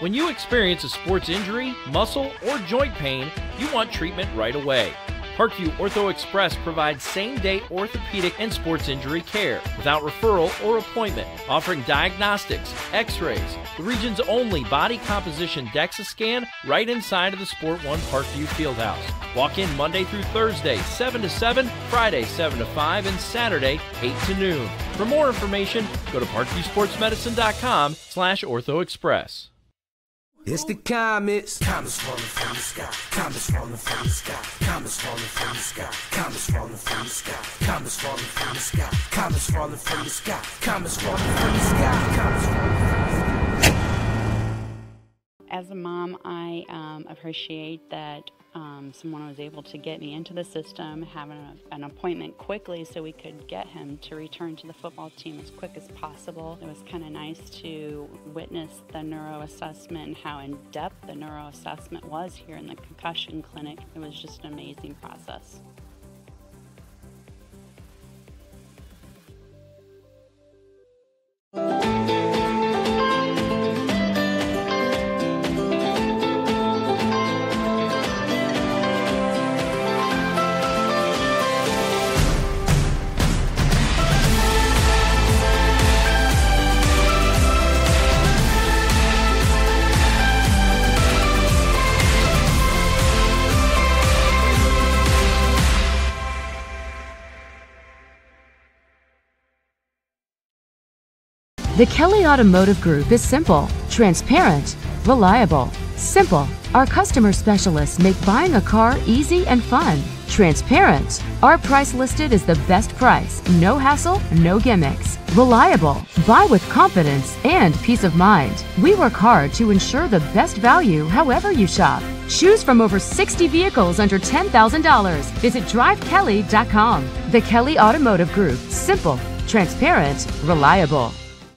When you experience a sports injury, muscle, or joint pain, you want treatment right away. Parkview Ortho Express provides same-day orthopedic and sports injury care without referral or appointment, offering diagnostics, x-rays, the region's only body composition DEXA scan right inside of the Sport One Parkview Fieldhouse. Walk in Monday through Thursday, 7 to 7, Friday, 7 to 5, and Saturday, 8 to noon. For more information, go to parkviewsportsmedicine.com/orthoexpress. It's the comets. Comets falling from the sky. Comets falling from the sky. Comets falling from the sky. Comets falling from the sky. Comets falling from the sky. Comets falling from the sky. Comets falling from the sky. Comets falling from the sky. As a mom, I appreciate that someone was able to get me into the system, having an appointment quickly so we could get him to return to the football team as quick as possible. It was kind of nice to witness the neuro assessment and how in-depth the neuro assessment was here in the concussion clinic. It was just an amazing process. The Kelly Automotive Group is simple, transparent, reliable. Simple. Our customer specialists make buying a car easy and fun. Transparent. Our price listed is the best price. No hassle, no gimmicks. Reliable. Buy with confidence and peace of mind. We work hard to ensure the best value however you shop. Choose from over 60 vehicles under $10,000. Visit drivekelly.com. The Kelly Automotive Group. Simple, transparent, reliable.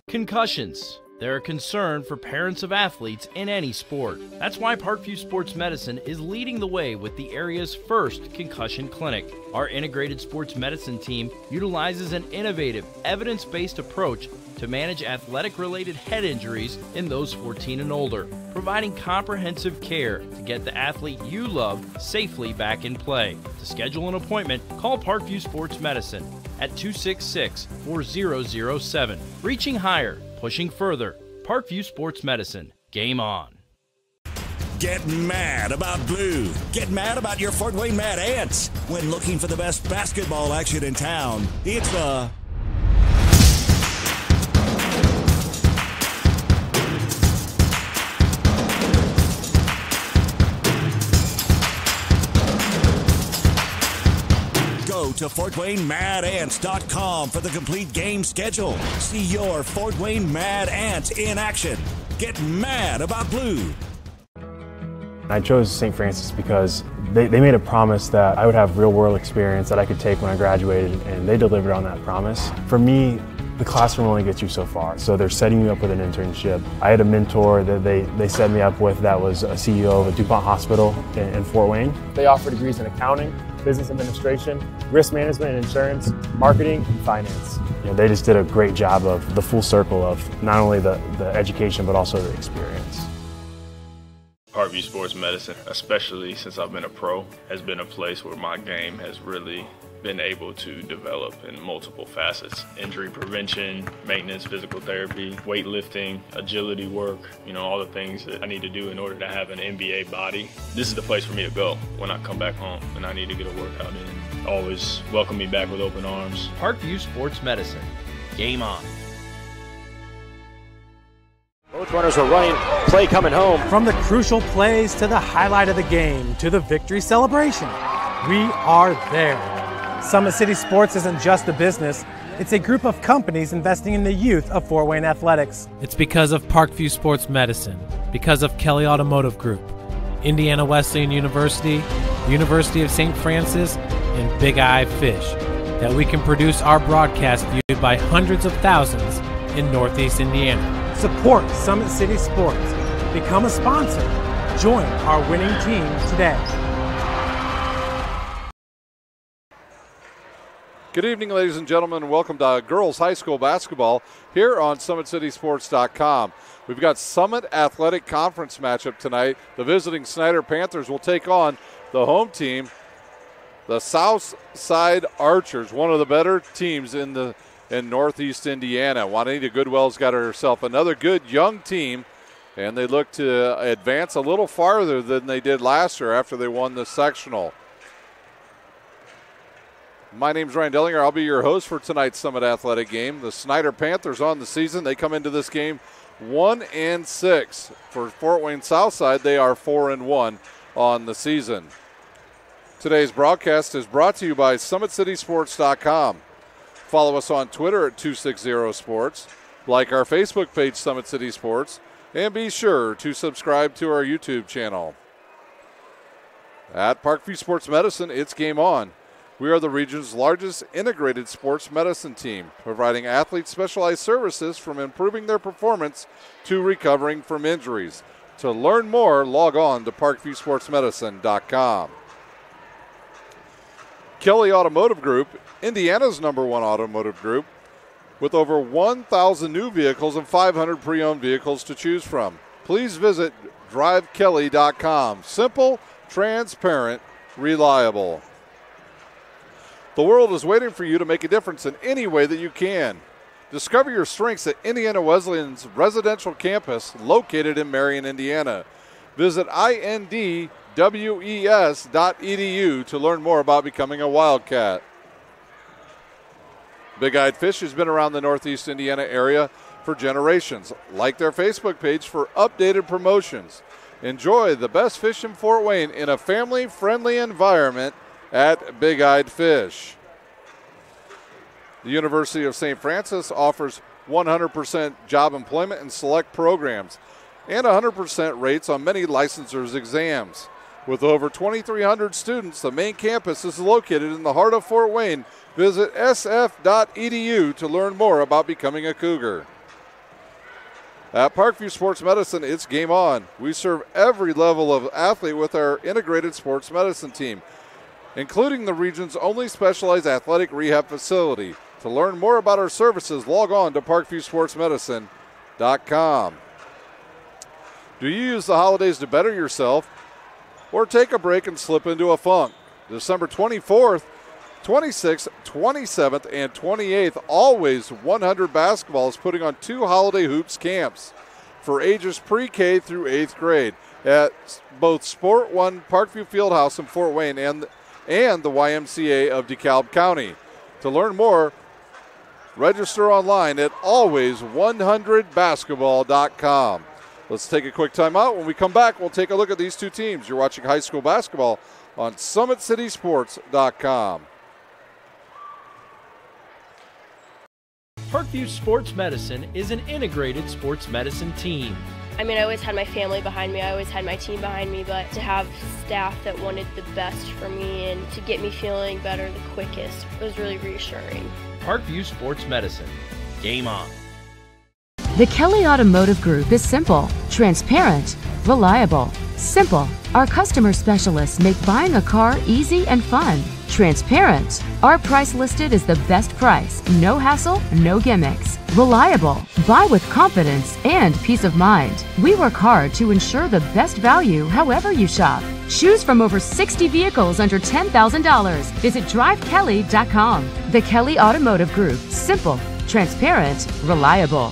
Concussions. They're a concern for parents of athletes in any sport. That's why Parkview Sports Medicine is leading the way with the area's first concussion clinic. Our integrated sports medicine team utilizes an innovative, evidence-based approach to manage athletic-related head injuries in those 14 and older, providing comprehensive care to get the athlete you love safely back in play. To schedule an appointment, call Parkview Sports Medicine at 266-4007. Reaching higher, pushing further. Parkview Sports Medicine. Game on. Get mad about blue. Get mad about your Fort Wayne Mad Ants. When looking for the best basketball action in town, it's the Go to FortWayneMadAnts.com for the complete game schedule. See your Fort Wayne Mad Ants in action. Get mad about blue. I chose St. Francis because they made a promise that I would have real-world experience that I could take when I graduated, and they delivered on that promise. For me, the classroom only gets you so far, so they're setting you up with an internship. I had a mentor that they set me up with that was a CEO of a DuPont hospital in Fort Wayne. They offer degrees in accounting, business administration, risk management and insurance, marketing, and finance. You know, they just did a great job of the full circle of not only the education but also the experience. Parkview Sports Medicine, especially since I've been a pro, has been a place where my game has really been able to develop in multiple facets. Injury prevention, maintenance, physical therapy, weightlifting, agility work, all the things that I need to do in order to have an NBA body. This is the place for me to go when I come back home and I need to get a workout in. Always welcome me back with open arms. Parkview Sports Medicine. Game on. Both runners are running, play coming home. From the crucial plays to the highlight of the game to the victory celebration, we are there. Summit City Sports isn't just a business, it's a group of companies investing in the youth of Fort Wayne athletics. It's because of Parkview Sports Medicine, because of Kelly Automotive Group, Indiana Wesleyan University, University of St. Francis, and Big Eye Fish, that we can produce our broadcast viewed by hundreds of thousands in Northeast Indiana. Support Summit City Sports. Become a sponsor. Join our winning team today. Good evening, ladies and gentlemen, and welcome to girls high school basketball here on SummitCitySports.com. We've got Summit Athletic Conference matchup tonight. The visiting Snider Panthers will take on the home team, the South Side Archers, one of the better teams in Northeast Indiana. Juanita Goodwell's got herself another good young team, and they look to advance a little farther than they did last year after they won the sectional. My name's Ryan Dellinger. I'll be your host for tonight's Summit Athletic game. The Snider Panthers on the season. They come into this game 1-6. For Fort Wayne Southside, they are 4-1 on the season. Today's broadcast is brought to you by SummitCitySports.com. Follow us on Twitter at 260sports. Like our Facebook page, Summit City Sports. And be sure to subscribe to our YouTube channel. At Parkview Sports Medicine, it's game on. We are the region's largest integrated sports medicine team, providing athletes specialized services from improving their performance to recovering from injuries. To learn more, log on to parkviewsportsmedicine.com. Kelly Automotive Group, Indiana's #1 automotive group, with over 1,000 new vehicles and 500 pre-owned vehicles to choose from. Please visit drivekelly.com. Simple, transparent, reliable. The world is waiting for you to make a difference in any way that you can. Discover your strengths at Indiana Wesleyan's residential campus located in Marion, Indiana. Visit indwes.edu to learn more about becoming a Wildcat. Big Eyed Fish has been around the Northeast Indiana area for generations. Like their Facebook page for updated promotions. Enjoy the best fish in Fort Wayne in a family-friendly environment at Big Eyed Fish. The University of St. Francis offers 100% job employment in select programs and 100% rates on many licensures exams. With over 2,300 students, the main campus is located in the heart of Fort Wayne. Visit sf.edu to learn more about becoming a Cougar. At Parkview Sports Medicine, it's game on. We serve every level of athlete with our integrated sports medicine team, including the region's only specialized athletic rehab facility. To learn more about our services, log on to parkviewsportsmedicine.com. Do you use the holidays to better yourself or take a break and slip into a funk? December 24th, 26th, 27th, and 28th, Always 100 Basketball is putting on 2 holiday hoops camps for ages pre-K through 8th grade at both Sport One Parkview Fieldhouse in Fort Wayne and the YMCA of DeKalb County. To learn more, register online at always100basketball.com. Let's take a quick timeout. When we come back, we'll take a look at these two teams. You're watching high school basketball on SummitCitySports.com. Parkview Sports Medicine is an integrated sports medicine team. I mean, I always had my family behind me. I always had my team behind me, but to have staff that wanted the best for me and to get me feeling better the quickest was really reassuring. Parkview Sports Medicine. Game on. The Kelly Automotive Group is simple, transparent, reliable. Simple. Our customer specialists make buying a car easy and fun. Transparent. Our price listed is the best price. No hassle, no gimmicks. Reliable. Buy with confidence and peace of mind. We work hard to ensure the best value however you shop. Choose from over 60 vehicles under $10,000. Visit drivekelly.com. The Kelly Automotive Group. Simple, transparent, reliable.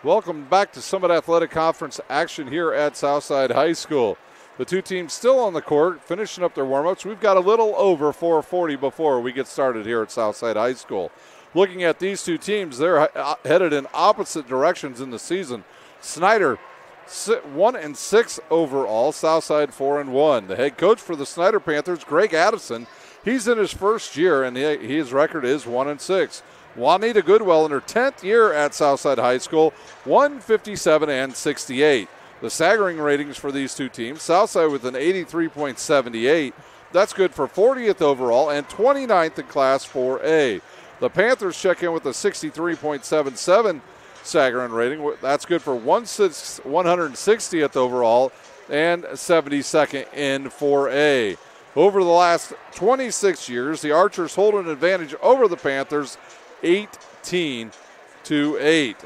Welcome back to Summit Athletic Conference action here at Southside High School. The two teams still on the court, finishing up their warm-ups. We've got a little over 4:40 before we get started here at Southside High School. Looking at these two teams, they're headed in opposite directions in the season. Snider 1-6 overall, Southside 4-1. The head coach for the Snider Panthers, Greg Addison, he's in his first year, and his record is 1-6. Juanita Goodwell in her 10th year at Southside High School, 157-68. The staggering ratings for these two teams, Southside with an 83.78, That's good for 40th overall and 29th in Class 4A. The Panthers check in with a 63.77 Sagarin rating. That's good for 160th overall and 72nd in 4A. Over the last 26 years, the Archers hold an advantage over the Panthers 18-8.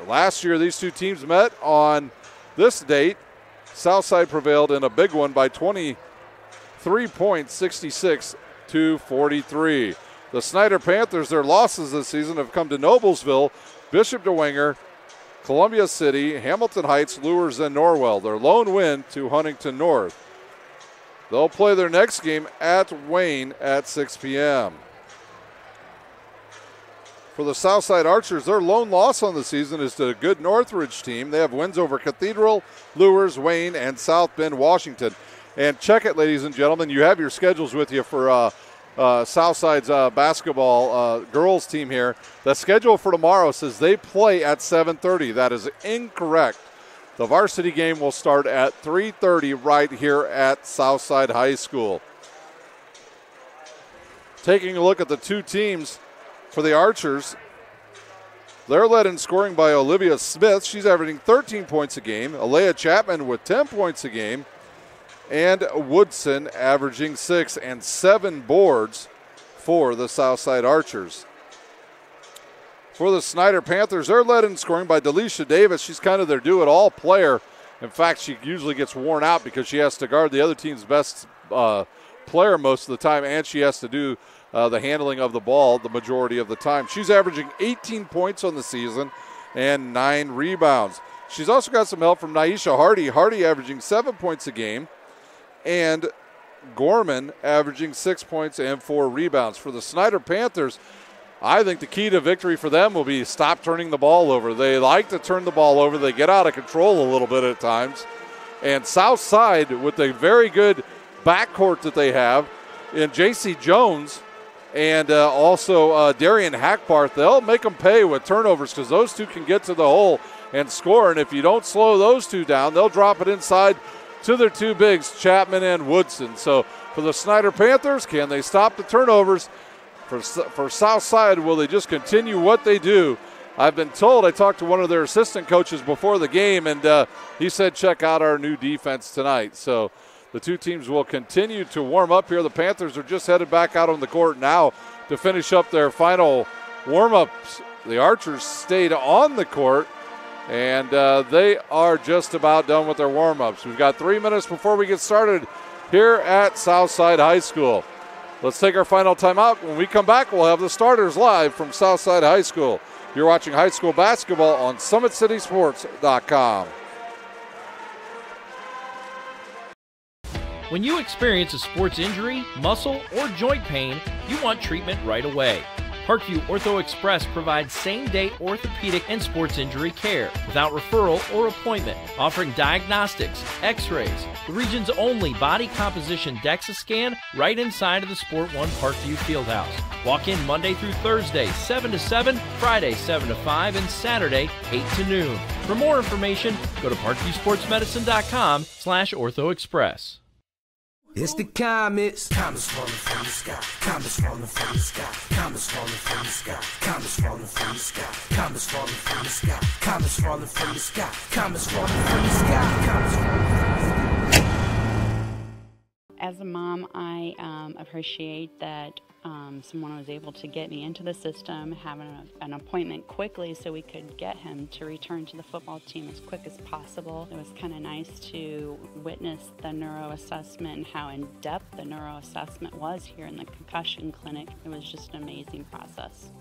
Last year, these two teams met on this date. Southside prevailed in a big one by 23 points, 66-43. The Snider Panthers, their losses this season have come to Noblesville, Bishop DeWinger, Columbia City, Hamilton Heights, Lures, and Norwell. Their lone win to Huntington North. They'll play their next game at Wayne at 6 p.m. For the Southside Archers, their lone loss on the season is to the good Northridge team. They have wins over Cathedral, Lures, Wayne, and South Bend, Washington. And check it, ladies and gentlemen. You have your schedules with you for Southside's basketball girls team here. The schedule for tomorrow says they play at 7:30. That is incorrect. The varsity game will start at 3:30 right here at Southside High School. Taking a look at the two teams for the Archers, they're led in scoring by Olivia Smith. She's averaging 13 points a game. Alea Chapman with 10 points a game. And Woodson averaging 6 and 7 boards for the Southside Archers. For the Snider Panthers, they're led in scoring by Delisha Davis. She's kind of their do-it-all player. In fact, she usually gets worn out because she has to guard the other team's best player most of the time, and she has to do the handling of the ball the majority of the time. She's averaging 18 points on the season and 9 rebounds. She's also got some help from Naisha Hardy. Hardy averaging 7 points a game, and Gorman averaging 6 points and 4 rebounds. For the Snider Panthers, I think the key to victory for them will be stop turning the ball over. They like to turn the ball over. They get out of control a little bit at times. And Southside, with a very good backcourt that they have in J.C. Jones and also Darian Hackbarth, they'll make them pay with turnovers because those two can get to the hole and score. And if you don't slow those two down, they'll drop it inside to their two bigs, Chapman and Woodson. So for the Snider Panthers, can they stop the turnovers? For Southside, will they just continue what they do? I've been told, I talked to one of their assistant coaches before the game, and he said check out our new defense tonight. So the two teams will continue to warm up here. The Panthers are just headed back out on the court now to finish up their final warm-ups. The Archers stayed on the court, and they are just about done with their warm-ups. We've got 3 minutes before we get started here at Southside High School. Let's take our final timeout. When we come back, we'll have the starters live from Southside High School. You're watching high school basketball on SummitCitySports.com. When you experience a sports injury, muscle, or joint pain, you want treatment right away. Parkview Ortho Express provides same-day orthopedic and sports injury care without referral or appointment, offering diagnostics, x-rays, the region's only body composition DEXA scan right inside of the Sport One Parkview Fieldhouse. Walk in Monday through Thursday, 7 to 7, Friday, 7 to 5, and Saturday, 8 to noon. For more information, go to parkviewsportsmedicine.com/orthoexpress. It's the Comets. Comets falling from the sky. Comets falling from the sky. Comets falling from the sky. Comets falling from the sky. Comets falling from the sky. Comets falling from the sky. Comets falling from the sky. Comets falling from the sky. As a mom, I appreciate that someone was able to get me into the system, having an appointment quickly so we could get him to return to the football team as quick as possible. It was kind of nice to witness the neuroassessment and how in-depth the neuroassessment was here in the concussion clinic. It was just an amazing process.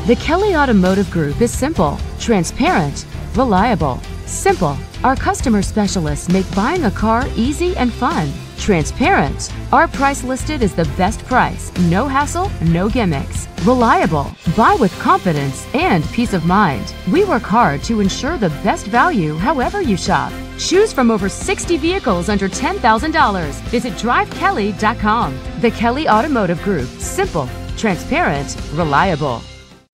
The Kelly Automotive Group is simple, transparent, reliable, Simple. Our customer specialists make buying a car easy and fun. Transparent. Our price listed is the best price. No hassle, no gimmicks. Reliable. Buy with confidence and peace of mind. We work hard to ensure the best value however you shop. Choose from over 60 vehicles under $10,000. Visit drivekelly.com. The Kelly Automotive Group. Simple, transparent, reliable.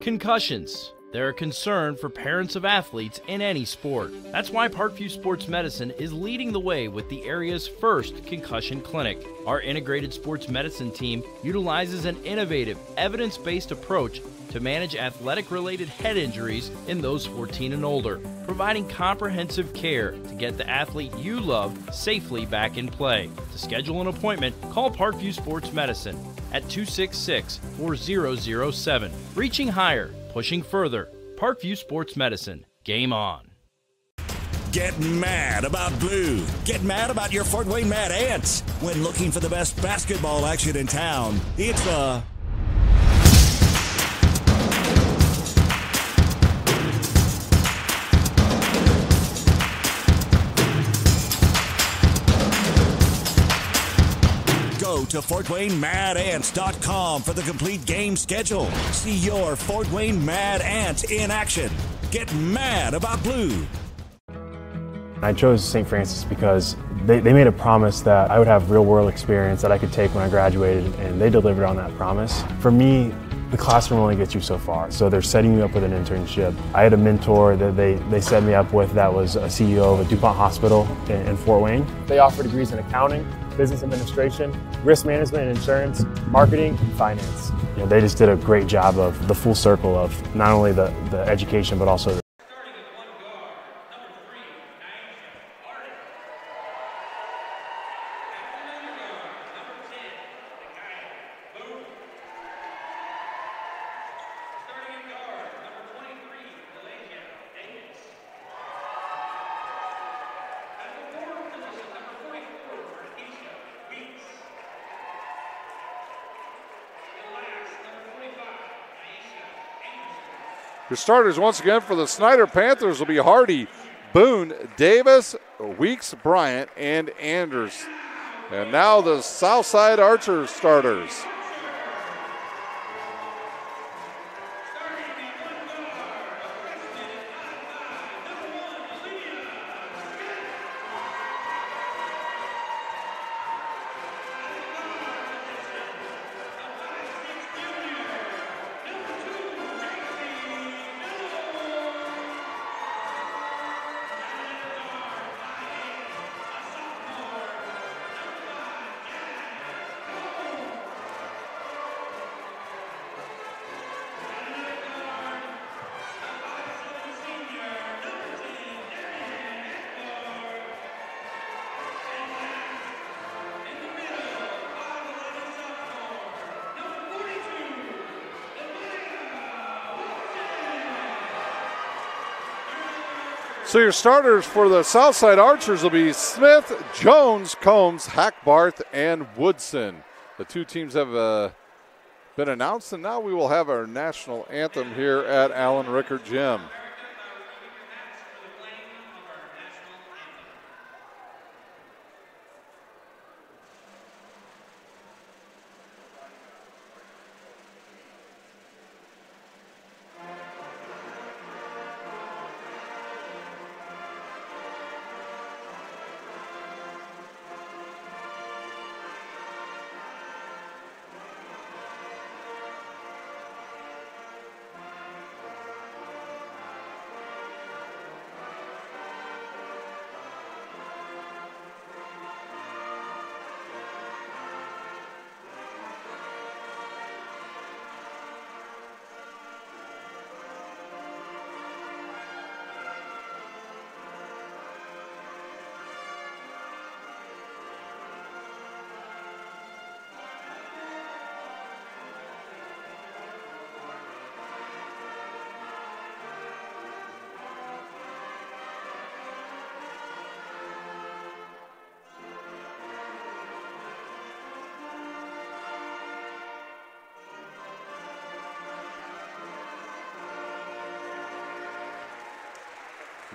Concussions. They're a concern for parents of athletes in any sport. That's why Parkview Sports Medicine is leading the way with the area's first concussion clinic. Our integrated sports medicine team utilizes an innovative, evidence-based approach to manage athletic-related head injuries in those 14 and older, providing comprehensive care to get the athlete you love safely back in play. To schedule an appointment, call Parkview Sports Medicine at 266-4007. Reaching higher, pushing further. Parkview Sports Medicine. Game on. Get mad about blue. Get mad about your Fort Wayne Mad Ants. When looking for the best basketball action in town, it's Go to FortWayneMadAnts.com for the complete game schedule. See your Fort Wayne Mad Ants in action. Get mad about blue. I chose St. Francis because they made a promise that I would have real-world experience that I could take when I graduated, and they delivered on that promise. For me, the classroom only gets you so far, so they're setting you up with an internship. I had a mentor that they set me up with that was a CEO of a DuPont hospital in Fort Wayne. They offer degrees in accounting, business administration, risk management and insurance, marketing, and finance. You know, they just did a great job of the full circle of not only the education, but also Your starters once again for the Snider Panthers will be Hardy, Boone, Davis, Weeks, Bryant, and Anders. And now the Southside Archer starters. So your starters for the Southside Archers will be Smith, Jones, Combs, Hackbarth, and Woodson. The two teams have been announced, and now we will have our national anthem here at Allen Rickert Gym.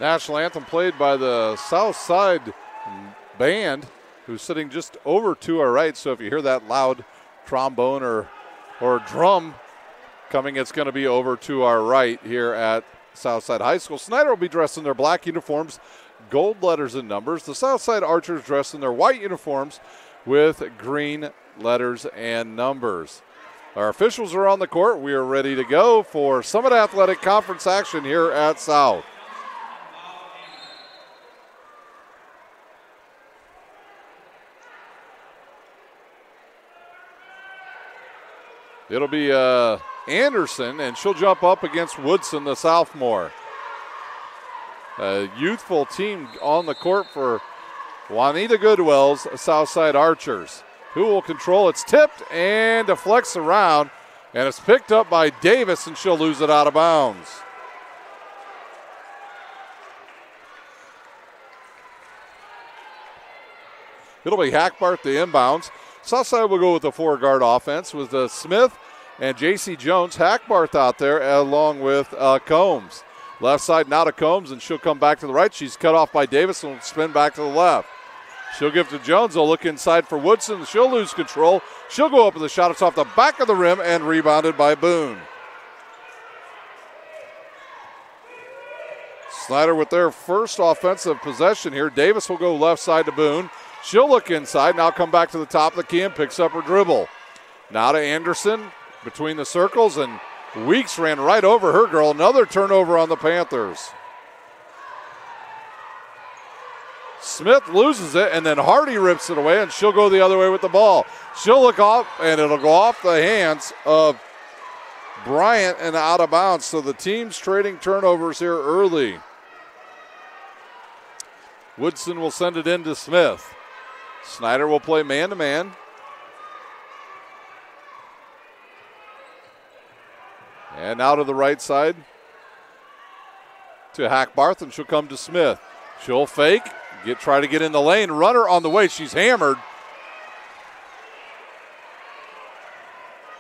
National anthem played by the South Side Band, who's sitting just over to our right. So if you hear that loud trombone or drum coming, it's going to be over to our right here at Southside High School. Snider will be dressed in their black uniforms, gold letters and numbers. The Southside Archers dressed in their white uniforms with green letters and numbers. Our officials are on the court. We are ready to go for Summit Athletic Conference action here at South. It'll be Anderson, and she'll jump up against Woodson, the sophomore. A youthful team on the court for Juanita Goodwell's Southside Archers. Who will control? It's tipped and deflects around, and it's picked up by Davis, and she'll lose it out of bounds. It'll be Hackbart the inbounds. Southside will go with the four-guard offense with Smith and J.C. Jones. Hackbarth out there along with Combs. Left side now to Combs, and she'll come back to the right. She's cut off by Davis and will spin back to the left. She'll give to Jones. They'll look inside for Woodson. She'll lose control. She'll go up with a shot. It's off the back of the rim and rebounded by Boone. Snider with their first offensive possession here. Davis will go left side to Boone. She'll look inside, now come back to the top of the key and picks up her dribble. Now to Anderson between the circles, and Weeks ran right over her girl. Another turnover on the Panthers. Smith loses it, and then Hardy rips it away, and she'll go the other way with the ball. She'll look off, and it'll go off the hands of Bryant and out of bounds. So the team's trading turnovers here early. Woodson will send it in to Smith. Snider will play man-to-man. And out to the right side to Hackbarth, and she'll come to Smith. She'll fake, try to get in the lane. Runner on the way. She's hammered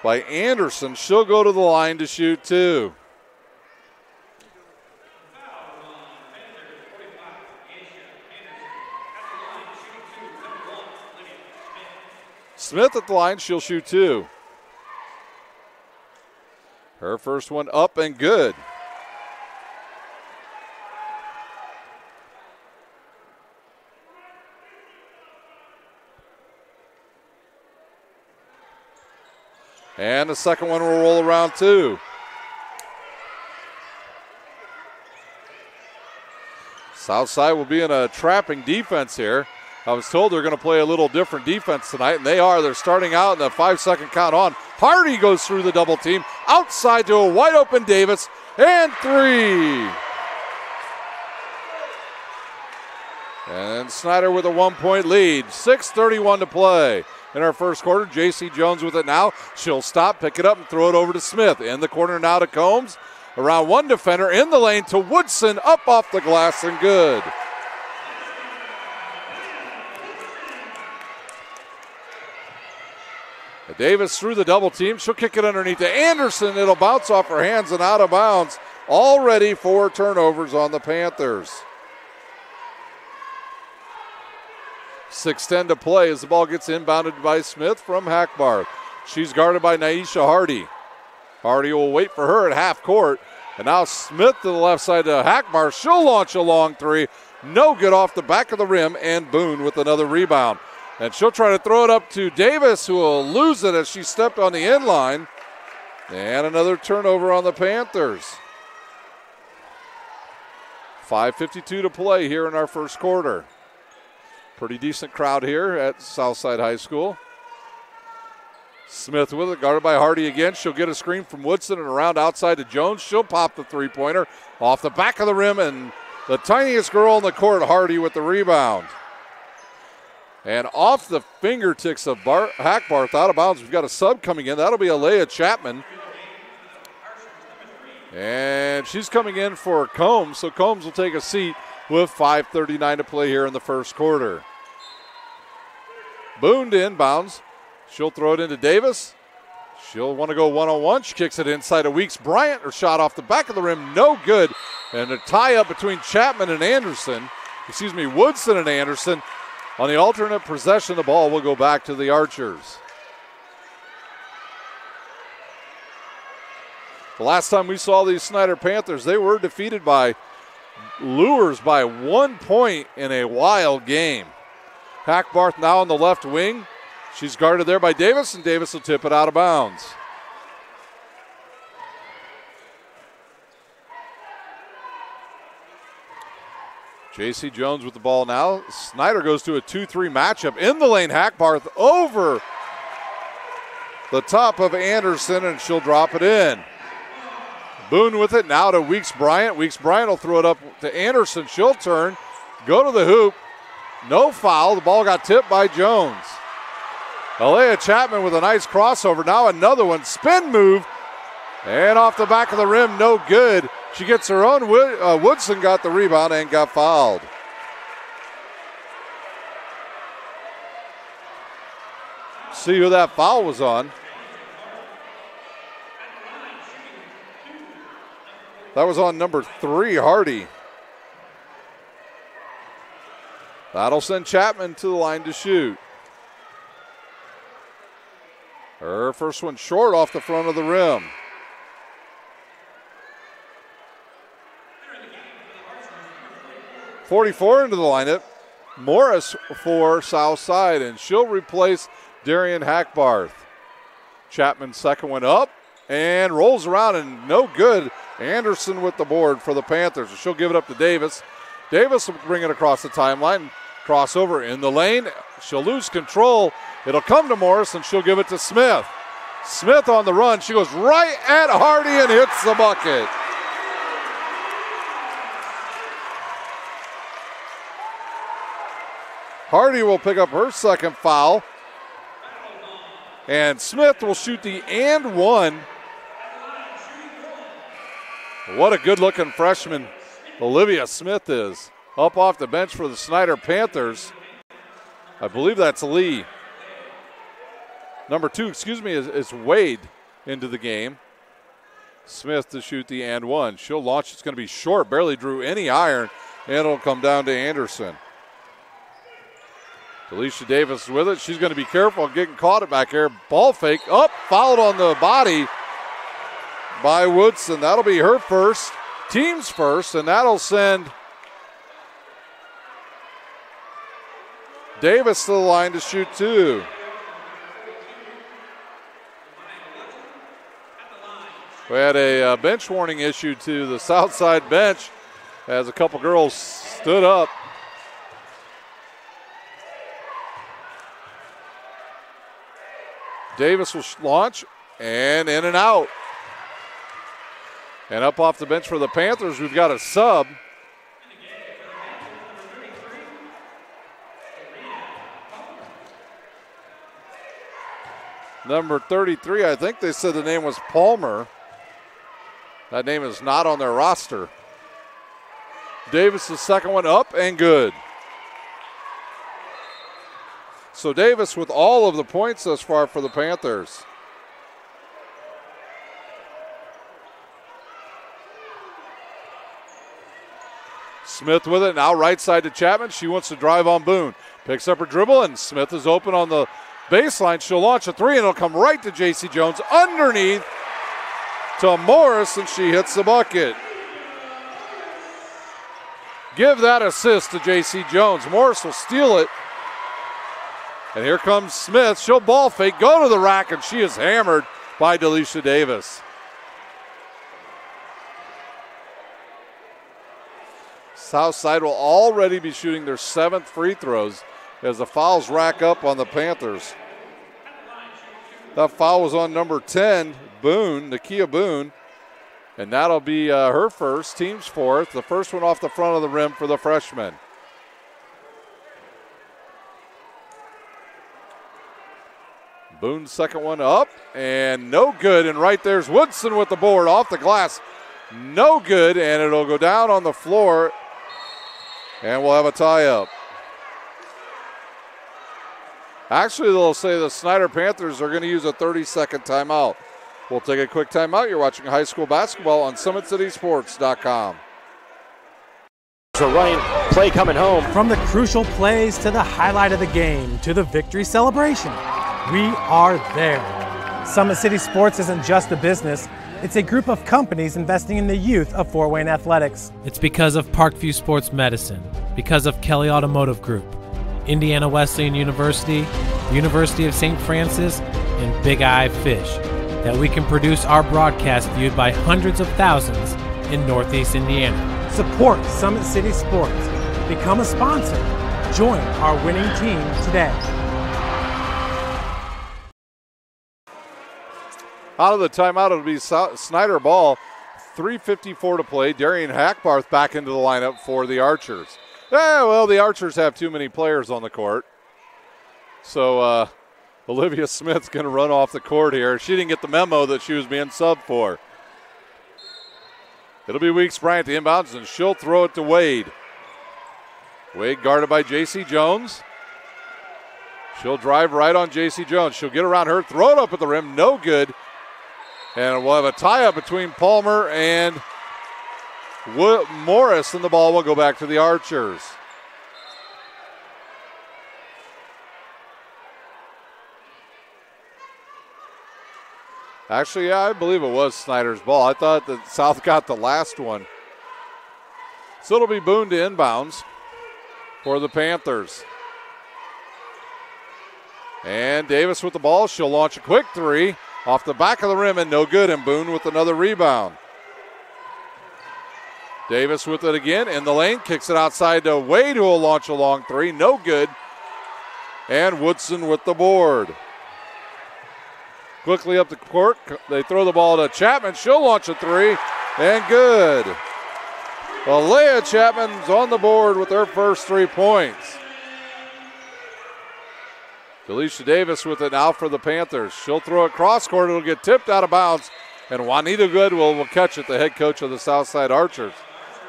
by Anderson. She'll go to the line to shoot two. Smith at the line, she'll shoot two. Her first one up and good. And the second one will roll around too. Southside will be in a trapping defense here. I was told they're going to play a little different defense tonight, and they are. They're starting out in the 5-second count on. Hardy goes through the double team. Outside to a wide open Davis, and three. And Snider with a 1-point lead. 6:31 to play in our first quarter. J.C. Jones with it now. She'll stop, pick it up, and throw it over to Smith. In the corner now to Combs. Around one defender, in the lane to Woodson, up off the glass and good. Davis through the double team. She'll kick it underneath to Anderson. It'll bounce off her hands and out of bounds. Already 4 turnovers on the Panthers. 6:10 to play as the ball gets inbounded by Smith from Hackbarth. She's guarded by Naisha Hardy. Hardy will wait for her at half court. And now Smith to the left side to Hackbarth. She'll launch a long three. No good off the back of the rim, and Boone with another rebound. And she'll try to throw it up to Davis, who will lose it as she stepped on the end line. And another turnover on the Panthers. 5:52 to play here in our first quarter. Pretty decent crowd here at Southside High School. Smith with it, guarded by Hardy again. She'll get a screen from Woodson and around outside to Jones. She'll pop the three-pointer off the back of the rim, and the tiniest girl on the court, Hardy, with the rebound. And off the fingertips of Hackbarth, out of bounds. We've got a sub coming in. That'll be Alea Chapman. And she's coming in for Combs, so Combs will take a seat with 5:39 to play here in the first quarter. Boone to inbounds. She'll throw it into Davis. She'll want to go one-on-one. She kicks it inside of Weeks. Bryant, her shot off the back of the rim, no good. And a tie-up between Chapman and Anderson. Excuse me, Woodson and Anderson. On the alternate possession, the ball will go back to the Archers. The last time we saw these Snider Panthers, they were defeated by Lures by 1 point in a wild game. Hackbarth now on the left wing. She's guarded there by Davis, and Davis will tip it out of bounds. J.C. Jones with the ball now. Snider goes to a 2-3 matchup in the lane. Hackbarth over the top of Anderson, and she'll drop it in. Boone with it now to Weeks Bryant. Weeks Bryant will throw it up to Anderson. She'll turn, go to the hoop. No foul. The ball got tipped by Jones. Alea Chapman with a nice crossover. Now another one. Spin move. And off the back of the rim, no good. She gets her own. Woodson got the rebound and got fouled. See who that foul was on. That was on number 3, Hardy. That'll send Chapman to the line to shoot. Her first one short off the front of the rim. .44 into the lineup. Morris for Southside, and she'll replace Darian Hackbarth. Chapman's second one up and rolls around, and no good. Anderson with the board for the Panthers. She'll give it up to Davis. Davis will bring it across the timeline. Crossover in the lane. She'll lose control. It'll come to Morris, and she'll give it to Smith. Smith on the run. She goes right at Hardy and hits the bucket. Hardy will pick up her second foul. And Smith will shoot the and one. What a good-looking freshman Olivia Smith is. Up off the bench for the Snider Panthers. I believe that's Lee. Number 2, is Wade into the game. Smith to shoot the and one. She'll launch. It's going to be short. Barely drew any iron. And it'll come down to Anderson. Alicia Davis with it. She's going to be careful of getting caught it back here. Ball fake. Up. Fouled on the body by Woodson. That'll be her first. Team's first. And that'll send Davis to the line to shoot 2. We had a bench warning issued to the south side bench as a couple girls stood up. Davis will launch and in and out. And up off the bench for the Panthers, we've got a sub. Number 33, I think they said the name was Palmer. That name is not on their roster. Davis' second one up and good. So Davis with all of the points thus far for the Panthers. Smith with it now, right side to Chapman. She wants to drive on Boone. Picks up her dribble, and Smith is open on the baseline. She'll launch a 3, and it'll come right to J.C. Jones underneath to Morris, and she hits the bucket. Give that assist to J.C. Jones. Morris will steal it. And here comes Smith. She'll ball fake, go to the rack, and she is hammered by Delisha Davis. Southside will already be shooting their 7th free throws as the fouls rack up on the Panthers. That foul was on number 10, Boone, Nakia Boone. And that'll be her first, team's 4th. The first one off the front of the rim for the freshman. Boone's second one up and no good. And right there's Woodson with the board off the glass. No good, and it'll go down on the floor. And we'll have a tie-up. Actually, they'll say the Snider Panthers are going to use a 30-second timeout. We'll take a quick timeout. You're watching high school basketball on SummitCitySports.com. A running play coming home. From the crucial plays to the highlight of the game to the victory celebration, we are there. Summit City Sports isn't just a business, it's a group of companies investing in the youth of Fort Wayne athletics. It's because of Parkview Sports Medicine, because of Kelly Automotive Group, Indiana Wesleyan University, University of St. Francis, and Big Eye Fish, that we can produce our broadcast viewed by hundreds of thousands in Northeast Indiana. Support Summit City Sports. Become a sponsor. Join our winning team today. Out of the timeout, it'll be Snider ball. 3:54 to play. Darian Hackbarth back into the lineup for the Archers. Well, the Archers have too many players on the court. So Olivia Smith's going to run off the court here. She didn't get the memo that she was being subbed for. It'll be Weeks Bryant to inbounds, and she'll throw it to Wade. Wade guarded by J.C. Jones. She'll drive right on J.C. Jones. She'll get around her, throw it up at the rim, no good. And we'll have a tie-up between Palmer and Morris, and the ball will go back to the Archers. Actually, yeah, I believe it was Snider's ball. I thought that South got the last one. So it'll be Boone to inbounds for the Panthers. And Davis with the ball. She'll launch a quick three off the back of the rim and no good. And Boone with another rebound. Davis with it again in the lane. Kicks it outside to Wade, who will launch a long three. No good. And Woodson with the board. Quickly up the court, they throw the ball to Chapman. She'll launch a three, and good. Alea Chapman's on the board with her first 3 points. Delisha Davis with it now for the Panthers. She'll throw it cross court. It'll get tipped out of bounds, and Juanita Goodwill will catch it, the head coach of the Southside Archers.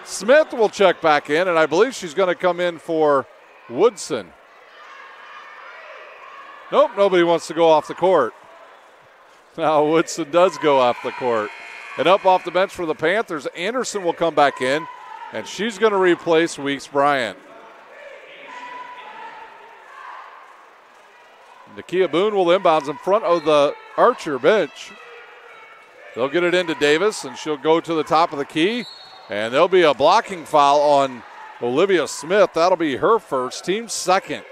Smith will check back in, and I believe she's going to come in for Woodson. Nope, nobody wants to go off the court. Now Woodson does go off the court. And up off the bench for the Panthers, Anderson will come back in, and she's going to replace Weeks Bryant. Nakia Boone will inbounds in front of the Archer bench. They'll get it into Davis, and she'll go to the top of the key. And there'll be a blocking foul on Olivia Smith. That'll be her first, team second.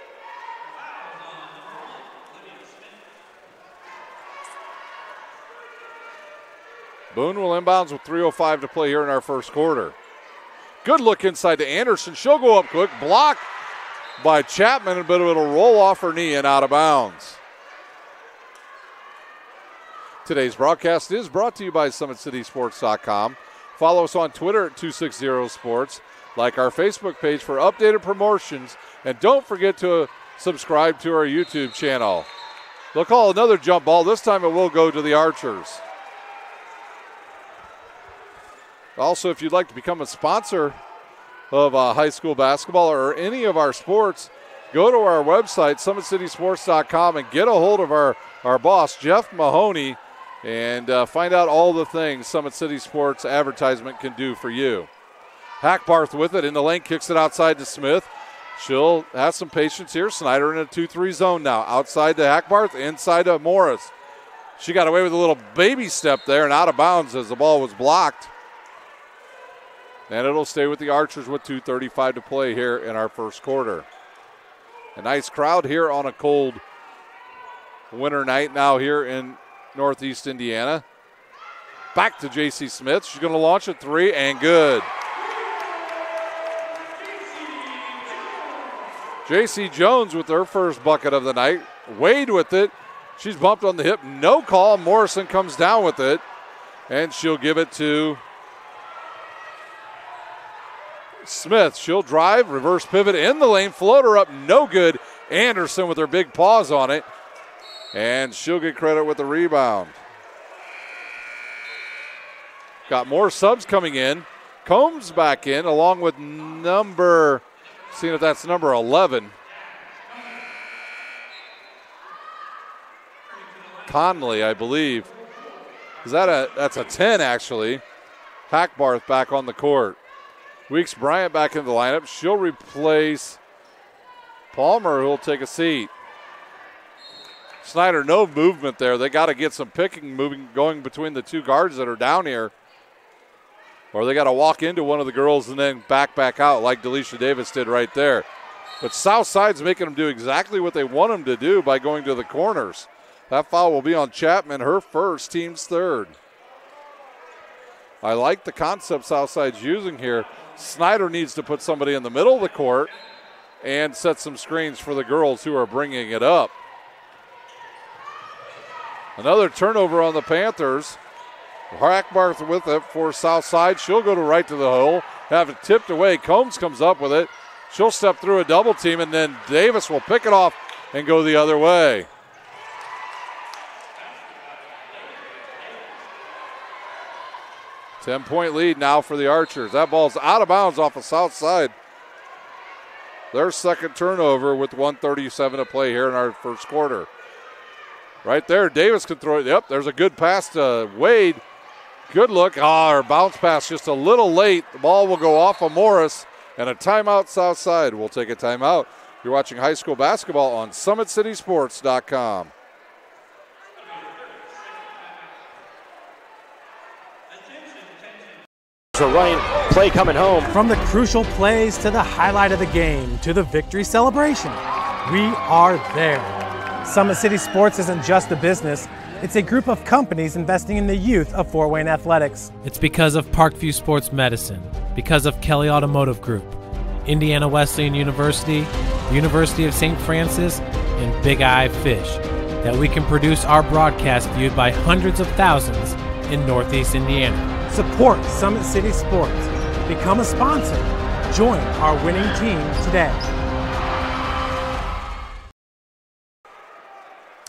Boone will inbounds with 3:05 to play here in our first quarter. Good look inside to Anderson. She'll go up quick. Blocked by Chapman, but it'll roll off her knee and out of bounds. Today's broadcast is brought to you by SummitCitySports.com. Follow us on Twitter at 260sports. Like our Facebook page for updated promotions. And don't forget to subscribe to our YouTube channel. They'll call another jump ball. This time it will go to the Archers. Also, if you'd like to become a sponsor of high school basketball or any of our sports, go to our website, SummitCitySports.com, and get a hold of our boss, Jeff Mahoney, and find out all the things Summit City Sports advertisement can do for you. Hackbarth with it in the lane, kicks it outside to Smith. She'll have some patience here. Snider in a 2-3 zone now. Outside to Hackbarth, inside to Morris. She got away with a little baby step there and out of bounds as the ball was blocked. And it'll stay with the Archers with 2:35 to play here in our first quarter. A nice crowd here on a cold winter night now here in Northeast Indiana. Back to J.C. Smith. She's going to launch a three, and good. J.C. Jones with her first bucket of the night. Wade with it. She's bumped on the hip. No call. Morrison comes down with it, and she'll give it to Smith. She'll drive, reverse pivot in the lane, floater up, no good. Anderson with her big paws on it, and she'll get credit with the rebound. Got more subs coming in. Combs back in along with seeing if that's number 11. Conley, I believe. That's a 10 actually. Hackbarth back on the court. Weeks Bryant back in the lineup. She'll replace Palmer, who'll take a seat. Snider, no movement there. They got to get some moving, going between the two guards that are down here. Or they got to walk into one of the girls and then back out like Delisha Davis did right there. But Southside's making them do exactly what they want them to do by going to the corners. That foul will be on Chapman, her first, team's third. I like the concept Southside's using here. Snider needs to put somebody in the middle of the court and set some screens for the girls who are bringing it up. Another turnover on the Panthers. Hackbarth with it for Southside. She'll go right to the hole, have it tipped away. Combs comes up with it. She'll step through a double team, and then Davis will pick it off and go the other way. Ten-point lead now for the Archers. That ball's out of bounds off the south side. Their second turnover with 1:37 to play here in our first quarter. Right there, Davis can throw it. Yep, there's a good pass to Wade. Good look. Her bounce pass just a little late. The ball will go off of Morris, and a timeout south side. We'll take a timeout. You're watching high school basketball on SummitCitySports.com. So Ryan, play coming home. From the crucial plays to the highlight of the game to the victory celebration, we are there. Summit City Sports isn't just a business, it's a group of companies investing in the youth of Fort Wayne athletics. It's because of Parkview Sports Medicine, because of Kelly Automotive Group, Indiana Wesleyan University, the University of St. Francis, and Big Eye Fish, that we can produce our broadcast viewed by hundreds of thousands in Northeast Indiana. Support Summit City Sports. Become a sponsor. Join our winning team today.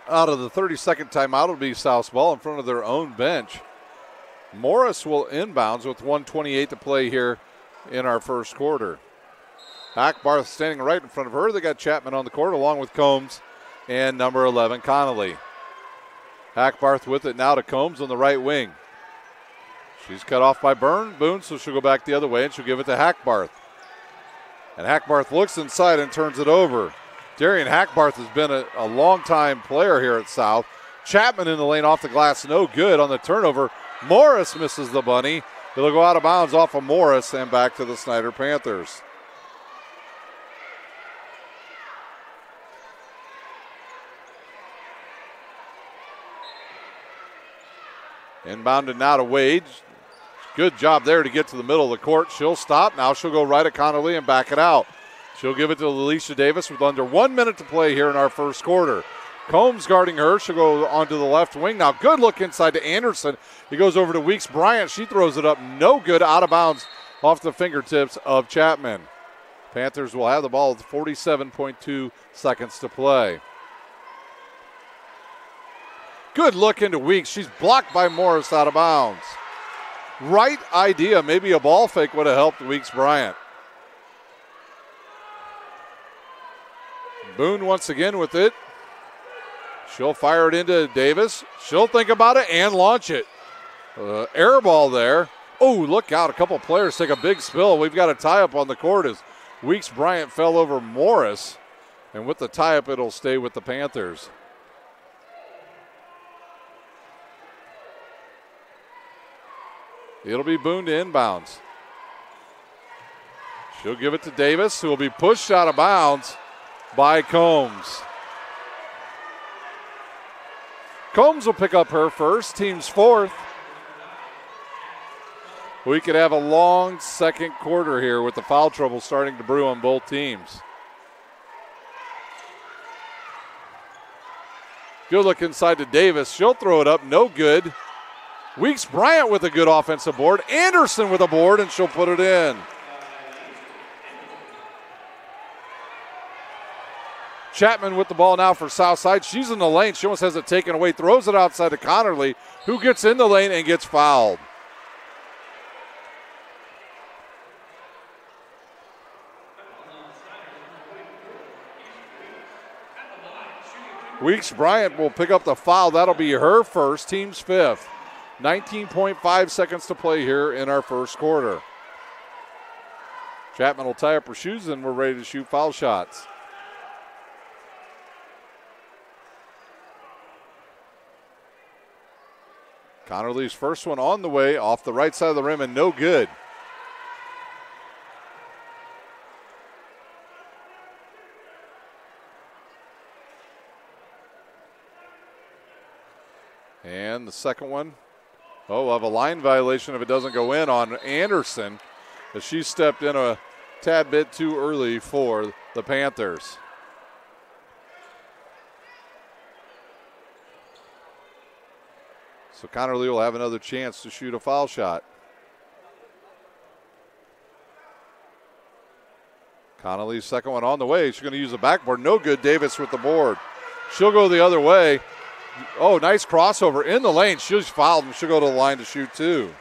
Out of the 30-second timeout, it'll be South's ball in front of their own bench. Morris will inbounds with 1:28 to play here in our first quarter. Hackbarth standing right in front of her. They got Chapman on the court along with Combs and number 11, Connolly. Hackbarth with it now to Combs on the right wing. She's cut off by Boone, so she'll go back the other way, and she'll give it to Hackbarth. And Hackbarth looks inside and turns it over. Darian Hackbarth has been a long-time player here at South. Chapman in the lane off the glass, no good on the turnover. Morris misses the bunny. It'll go out of bounds off of Morris and back to the Snider Panthers. Inbounded now to Wade. Good job there to get to the middle of the court. She'll stop. Now she'll go right at Connolly and back it out. She'll give it to Alicia Davis with under 1 minute to play here in our first quarter. Combs guarding her. She'll go onto the left wing. Now good look inside to Anderson. He goes over to Weeks Bryant. She throws it up. No good. Out of bounds off the fingertips of Chapman. Panthers will have the ball with 47.2 seconds to play. Good look into Weeks. She's blocked by Morris out of bounds. Right idea. Maybe a ball fake would have helped Weeks Bryant. Boone once again with it. She'll fire it into Davis. She'll think about it and launch it. Air ball there. Oh, look out. A couple players take a big spill. We've got a tie-up on the court as Weeks Bryant fell over Morris. And with the tie-up, it'll stay with the Panthers. It'll be Boone to inbounds. She'll give it to Davis, who will be pushed out of bounds by Combs. Combs will pick up her first, team's fourth. We could have a long second quarter here with the foul trouble starting to brew on both teams. Good look inside to Davis. She'll throw it up, no good. Weeks Bryant with a good offensive board. Anderson with a board, and she'll put it in. Chapman with the ball now for Southside. She's in the lane. She almost has it taken away. Throws it outside to Connerly, who gets in the lane and gets fouled. Weeks Bryant will pick up the foul. That'll be her first, team's fifth. 19.5 seconds to play here in our first quarter. Chapman will tie up her shoes and we're ready to shoot foul shots. Connerly's first one on the way off the right side of the rim and no good. And the second one, we'll have a line violation if it doesn't go in on Anderson, as she stepped in a tad bit too early for the Panthers. So Connerly will have another chance to shoot a foul shot. Connerly's second one on the way. She's going to use the backboard. No good. Davis with the board. She'll go the other way. Oh, nice crossover in the lane. She's fouled and she'll go to the line to shoot two.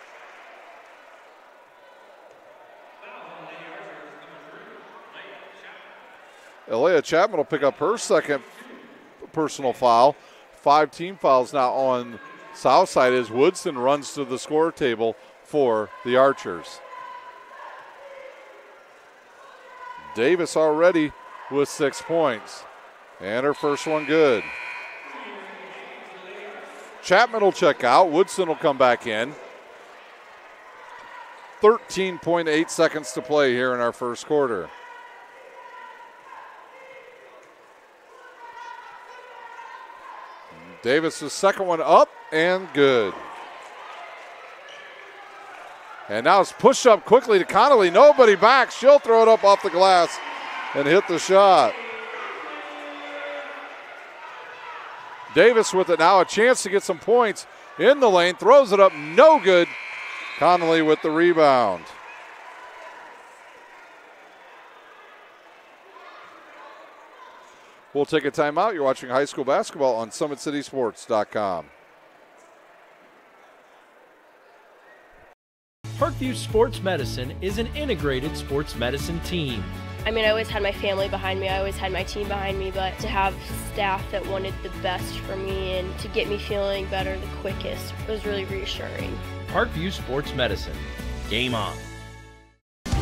Alea Chapman will pick up her second personal foul. 5 team fouls now on Southside as Woodson runs to the score table for the Archers. Davis already with 6 points. And her first one good. Chapman will check out. Woodson will come back in. 13.8 seconds to play here in our first quarter. Davis' second one up and good. And now it's pushed up quickly to Connerly. Nobody back. She'll throw it up off the glass and hit the shot. Davis with it now, a chance to get some points in the lane. Throws it up, no good. Connerly with the rebound. We'll take a timeout. You're watching high school basketball on SummitCitySports.com. Parkview Sports Medicine is an integrated sports medicine team. I mean, I always had my family behind me. I always had my team behind me, but to have staff that wanted the best for me and to get me feeling better the quickest was really reassuring. Parkview Sports Medicine. Game on.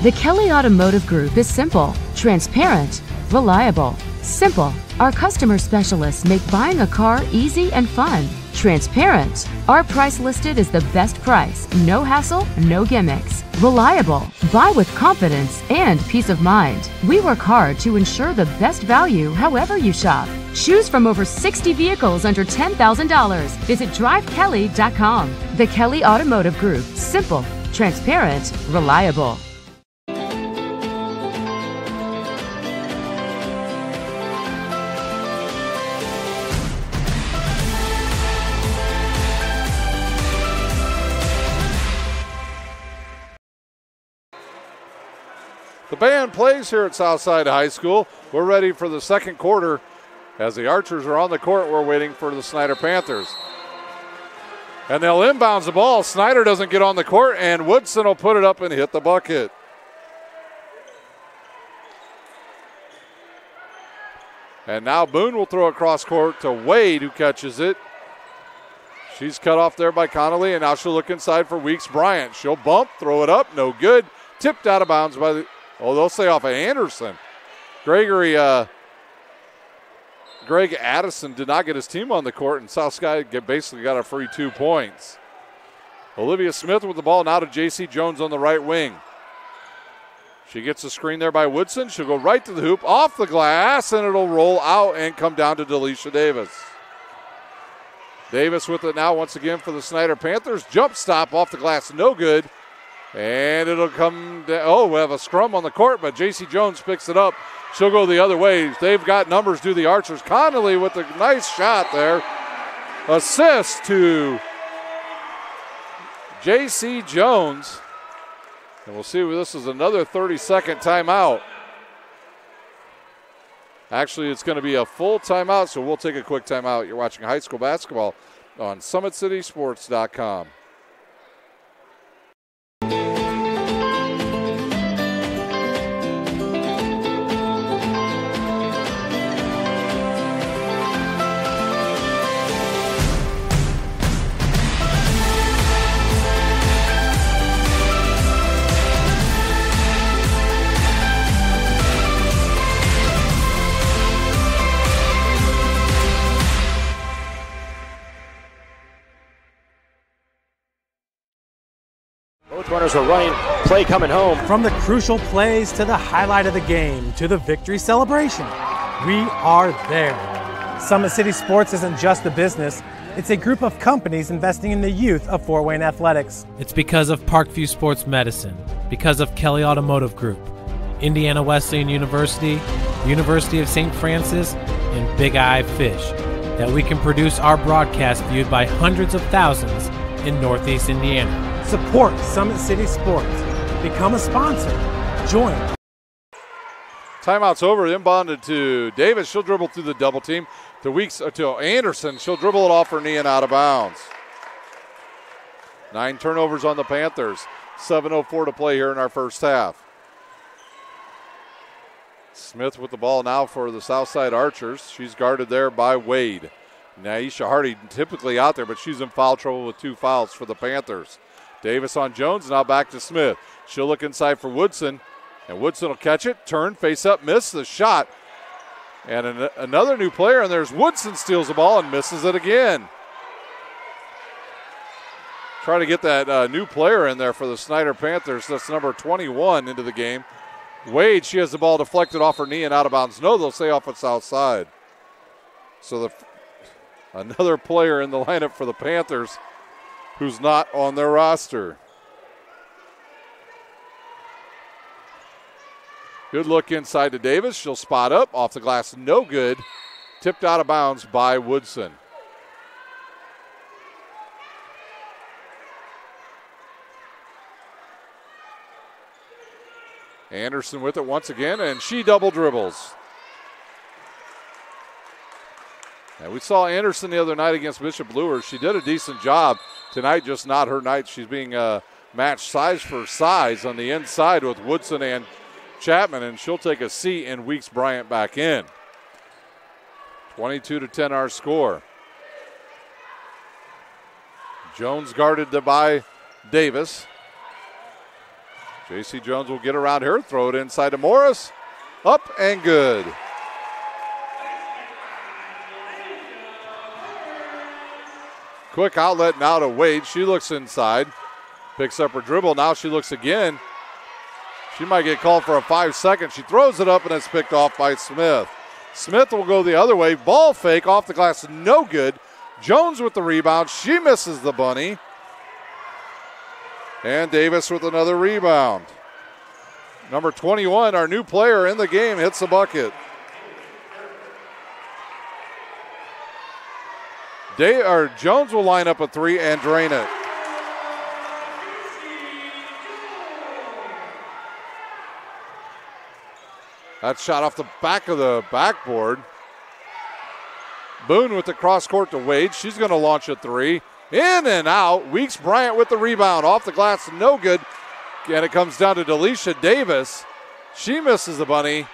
The Kelly Automotive Group is simple, transparent, reliable. Simple. Our customer specialists make buying a car easy and fun. Transparent. Our price listed is the best price. No hassle, no gimmicks. Reliable. Buy with confidence and peace of mind. We work hard to ensure the best value however you shop. Choose from over 60 vehicles under $10,000. Visit drivekelly.com. The Kelly Automotive Group. Simple, transparent, reliable. The band plays here at Southside High School. We're ready for the second quarter. As the Archers are on the court, we're waiting for the Snider Panthers. And they'll inbounds the ball. Snider doesn't get on the court, and Woodson will put it up and hit the bucket. And now Boone will throw it cross court to Wade, who catches it. She's cut off there by Connerly, and now she'll look inside for Weeks Bryant. She'll bump, throw it up, no good. Tipped out of bounds by the, they'll say off of Anderson. Greg Addison did not get his team on the court, and South Sky basically got a free 2 points. Olivia Smith with the ball now to J.C. Jones on the right wing. She gets a screen there by Woodson. She'll go right to the hoop, off the glass, and it'll roll out and come down to Delisha Davis. Davis with it now once again for the Snider Panthers. Jump stop off the glass, no good. And it'll come down. Oh, we have a scrum on the court, but J.C. Jones picks it up. She'll go the other way. They've got numbers, do the Archers. Connerly with a nice shot there. Assist to J.C. Jones. And we'll see if this is another 30-second timeout. Actually, it's going to be a full timeout, so we'll take a quick timeout. You're watching high school basketball on SummitCitySports.com. corners were running. Play coming home. From the crucial plays to the highlight of the game to the victory celebration, we are there. Summit City Sports isn't just a business. It's a group of companies investing in the youth of Fort Wayne athletics. It's because of Parkview Sports Medicine, because of Kelly Automotive Group, Indiana Wesleyan University, University of St. Francis, and Big Eye Fish, that we can produce our broadcast viewed by hundreds of thousands in Northeast Indiana. Support Summit City Sports. Become a sponsor. Join. Timeout's over. Inbounded to Davis. She'll dribble through the double team to Anderson. She'll dribble it off her knee and out of bounds. 9 turnovers on the Panthers. 7:04 to play here in our first half. Smith with the ball now for the Southside Archers. She's guarded there by Wade. Naisha Hardy typically out there, but she's in foul trouble with 2 fouls for the Panthers. Davis on Jones, now back to Smith. She'll look inside for Woodson, and Woodson will catch it, turn, face up, miss the shot. And another new player, and there's Woodson steals the ball and misses it again. Try to get that new player in there for the Snider Panthers. That's number 21 into the game. Wade, she has the ball deflected off her knee and out of bounds. No, they'll stay off its outside. So another player in the lineup for the Panthers who's not on their roster. Good look inside to Davis. She'll spot up off the glass. No good. Tipped out of bounds by Woodson. Anderson with it once again, and she double dribbles. And we saw Anderson the other night against Bishop Luers. She did a decent job. Tonight, just not her night. She's being matched size for size on the inside with Woodson and Chapman, and she'll take a seat and Weeks Bryant back in. 22-10 our score. Jones guarded by Davis. J.C. Jones will get around her, throw it inside to Morris. Up and good. Quick outlet now to Wade. She looks inside. Picks up her dribble. Now she looks again. She might get called for a 5-second. She throws it up and it's picked off by Smith. Smith will go the other way. Ball fake off the glass. No good. Jones with the rebound. She misses the bunny. And Davis with another rebound. Number 21, our new player in the game, hits the bucket. Jones will line up a 3 and drain it. That shot off the back of the backboard. Boone with the cross court to Wade. She's going to launch a 3. In and out. Weeks Bryant with the rebound. Off the glass, no good. And it comes down to Delisha Davis. She misses the bunny.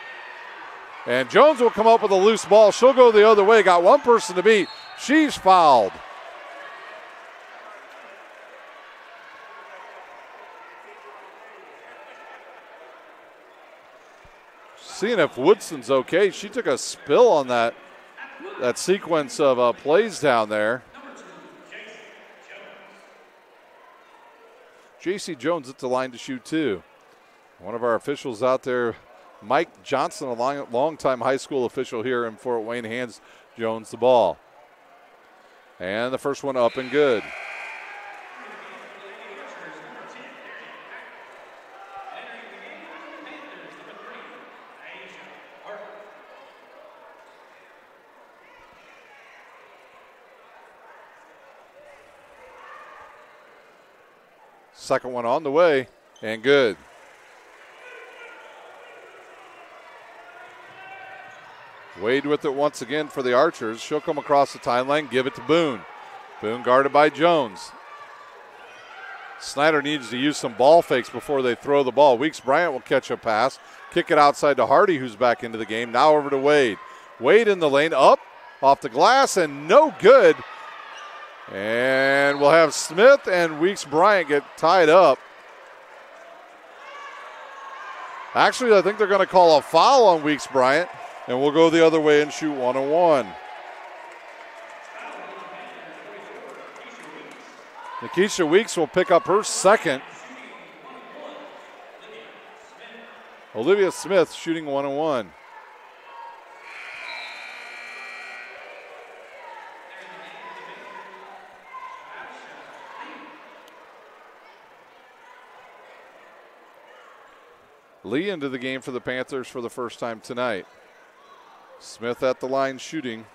And Jones will come up with a loose ball. She'll go the other way. Got one person to beat. She's fouled. Seeing if Woodson's okay. She took a spill on that sequence of plays down there. J.C. Jones at the line to shoot 2. One of our officials out there, Mike Johnson, a long-time high school official here in Fort Wayne, hands Jones the ball. And the first one up and good. Second one on the way, and good. Wade with it once again for the Archers. She'll come across the timeline, give it to Boone. Boone guarded by Jones. Snider needs to use some ball fakes before they throw the ball. Weeks Bryant will catch a pass, kick it outside to Hardy, who's back into the game. Now over to Wade. Wade in the lane, up, off the glass, and no good. And we'll have Smith and Weeks Bryant get tied up. Actually, I think they're going to call a foul on Weeks Bryant, and we'll go the other way and shoot 1-on-1. Nikisha Weeks will pick up her second. Olivia Smith shooting 1-1. Lee into the game for the Panthers for the first time tonight. Smith at the line shooting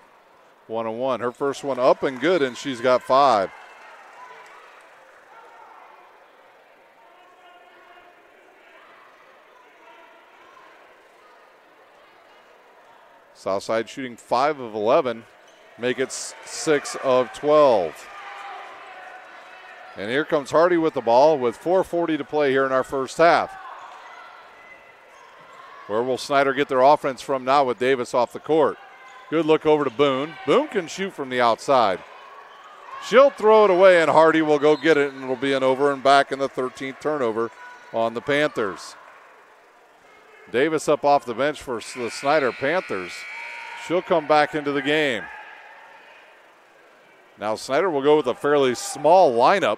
1-1. Her first one up and good, and she's got 5. Southside shooting 5 of 11, make it 6 of 12. And here comes Hardy with the ball with 4:40 to play here in our first half. Where will Snider get their offense from now with Davis off the court? Good look over to Boone. Boone can shoot from the outside. She'll throw it away, and Hardy will go get it, and it'll be an over and back in the 13th turnover on the Panthers. Davis up off the bench for the Snider Panthers. She'll come back into the game. Now Snider will go with a fairly small lineup.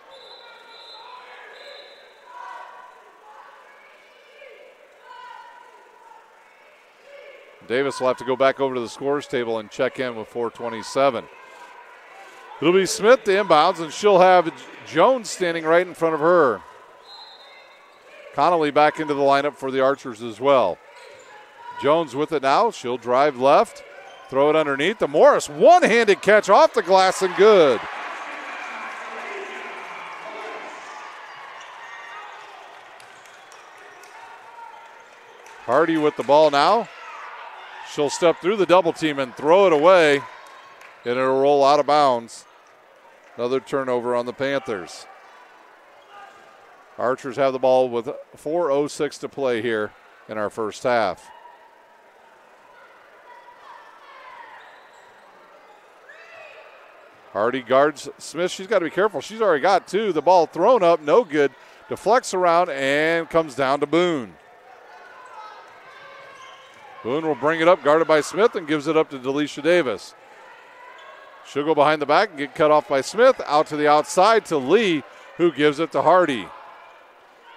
Davis will have to go back over to the scorers table and check in with 4:27. It'll be Smith to inbounds, and she'll have Jones standing right in front of her. Connolly back into the lineup for the Archers as well. Jones with it now. She'll drive left, throw it underneath. The Morris one-handed catch off the glass and good. Hardy with the ball now. She'll step through the double team and throw it away, and it'll roll out of bounds. Another turnover on the Panthers. Archers have the ball with 4:06 to play here in our first half. Hardy guards Smith. She's got to be careful. She's already got 2. The ball thrown up, no good. Deflects around and comes down to Boone. Boone will bring it up, guarded by Smith, and gives it up to Delisha Davis. She'll go behind the back and get cut off by Smith. Out to the outside to Lee, who gives it to Hardy.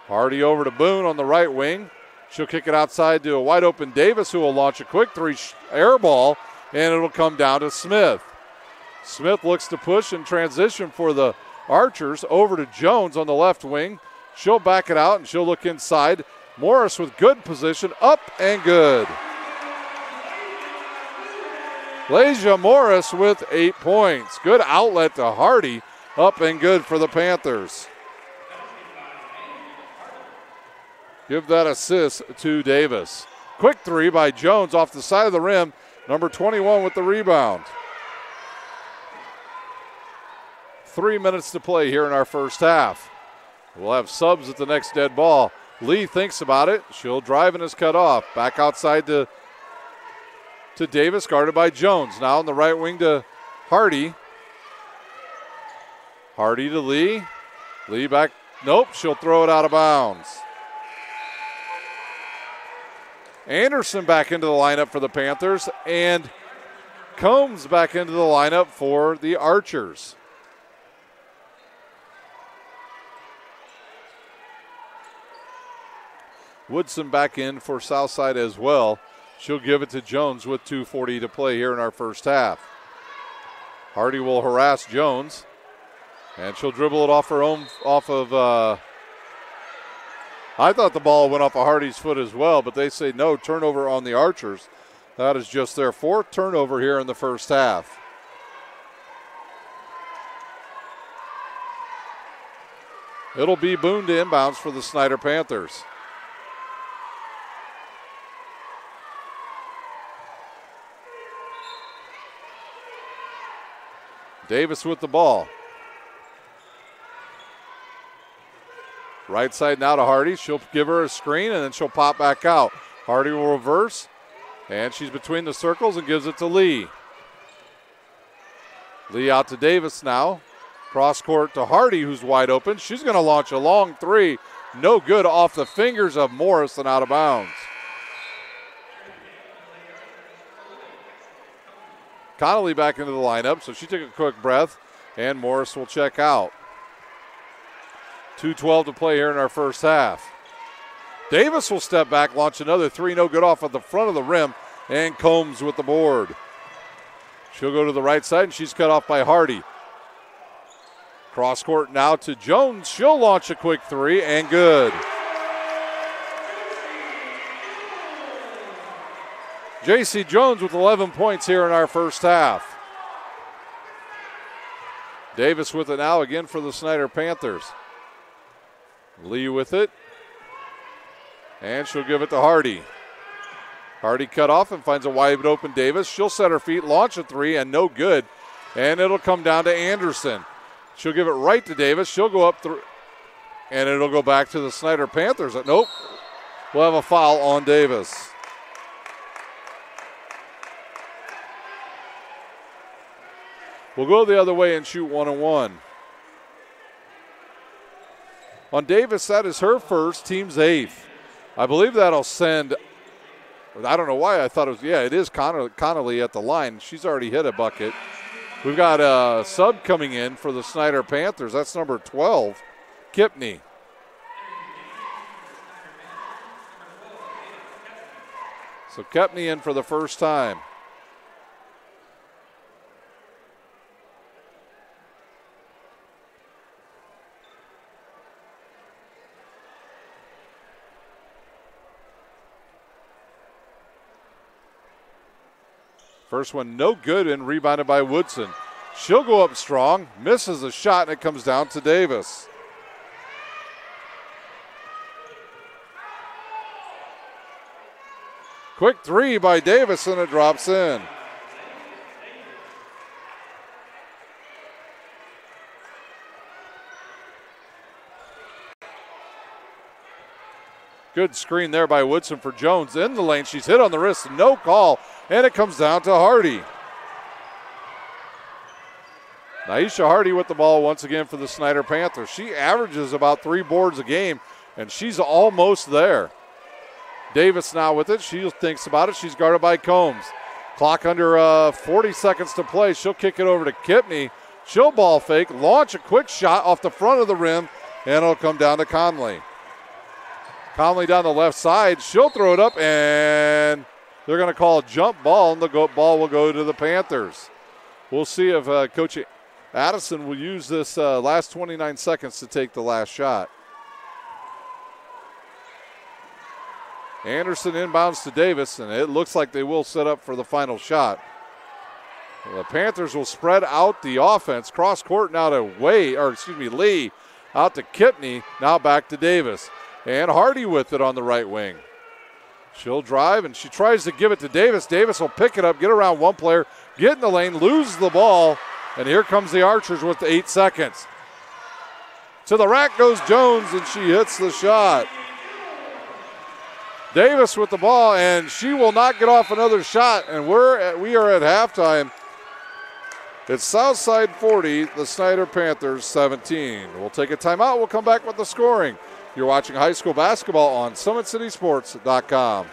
Hardy over to Boone on the right wing. She'll kick it outside to a wide open Davis, who will launch a quick 3 air ball, and it'll come down to Smith. Smith looks to push and transition for the Archers over to Jones on the left wing. She'll back it out, and she'll look inside. Morris with good position, up and good. Lasia Morris with 8 points. Good outlet to Hardy, up and good for the Panthers. Give that assist to Davis. Quick 3 by Jones off the side of the rim. Number 21 with the rebound. 3 minutes to play here in our first half. We'll have subs at the next dead ball. Lee thinks about it. She'll drive and is cut off. Back outside to Davis, guarded by Jones. Now on the right wing to Hardy. Hardy to Lee. Lee back. Nope, she'll throw it out of bounds. Anderson back into the lineup for the Panthers, and Combs back into the lineup for the Archers. Woodson back in for Southside as well. She'll give it to Jones with 2:40 to play here in our first half. Hardy will harass Jones, and she'll dribble it off her own, I thought the ball went off of Hardy's foot as well, but they say no, turnover on the Archers. That is just their 4th turnover here in the first half. It'll be Boone to inbounds for the Snider Panthers. Davis with the ball. Right side now to Hardy. She'll give her a screen, and then she'll pop back out. Hardy will reverse, and she's between the circles and gives it to Lee. Lee out to Davis now. Cross court to Hardy, who's wide open. She's going to launch a long 3. No good, off the fingers of Morris and out of bounds. Connolly back into the lineup, so she took a quick breath, and Morris will check out. 2:12 to play here in our first half. Davis will step back, launch another three, no good off at the front of the rim, and Combs with the board. She'll go to the right side, and she's cut off by Hardy. Cross court now to Jones. She'll launch a quick three, and good. J.C. Jones with 11 points here in our first half. Davis with it now again for the Snider Panthers. Lee with it. And she'll give it to Hardy. Hardy cut off and finds a wide open Davis. She'll set her feet, launch a three, and no good. And it'll come down to Anderson. She'll give it right to Davis. She'll go up through, and it'll go back to the Snider Panthers. Nope. We'll have a foul on Davis. We'll go the other way and shoot 1-on-1. On Davis, that is her first, team's 8th. I believe that'll send, I don't know why I thought it was, yeah, it is Connolly at the line. She's already hit a bucket. We've got a sub coming in for the Snider Panthers. That's number 12, Kipney. So Kipney in for the first time. First one no good and rebounded by Woodson. She'll go up strong, misses a shot, and it comes down to Davis. Quick three by Davis, and it drops in. Good screen there by Woodson for Jones. In the lane, she's hit on the wrist, no call, and it comes down to Hardy. Naisha Hardy with the ball once again for the Snider Panthers. She averages about 3 boards a game, and she's almost there. Davis now with it. She thinks about it. She's guarded by Combs. Clock under 40 seconds to play. She'll kick it over to Kipney. She'll ball fake, launch a quick shot off the front of the rim, and it'll come down to Conley. Conley down the left side. She'll throw it up, and they're going to call a jump ball, and the ball will go to the Panthers. We'll see if Coach Addison will use this last 29 seconds to take the last shot. Anderson inbounds to Davis, and it looks like they will set up for the final shot. The Panthers will spread out the offense. Cross court now to Lee, out to Kipney, now back to Davis. And Hardy with it on the right wing. She'll drive, and she tries to give it to Davis. Davis will pick it up, get around one player, get in the lane, lose the ball, and here comes the Archers with 8 seconds. To the rack goes Jones, and she hits the shot. Davis with the ball, and she will not get off another shot, and we are at halftime. It's Southside 40, the Snider Panthers 17. We'll take a timeout. We'll come back with the scoring. You're watching high school basketball on SummitCitySports.com.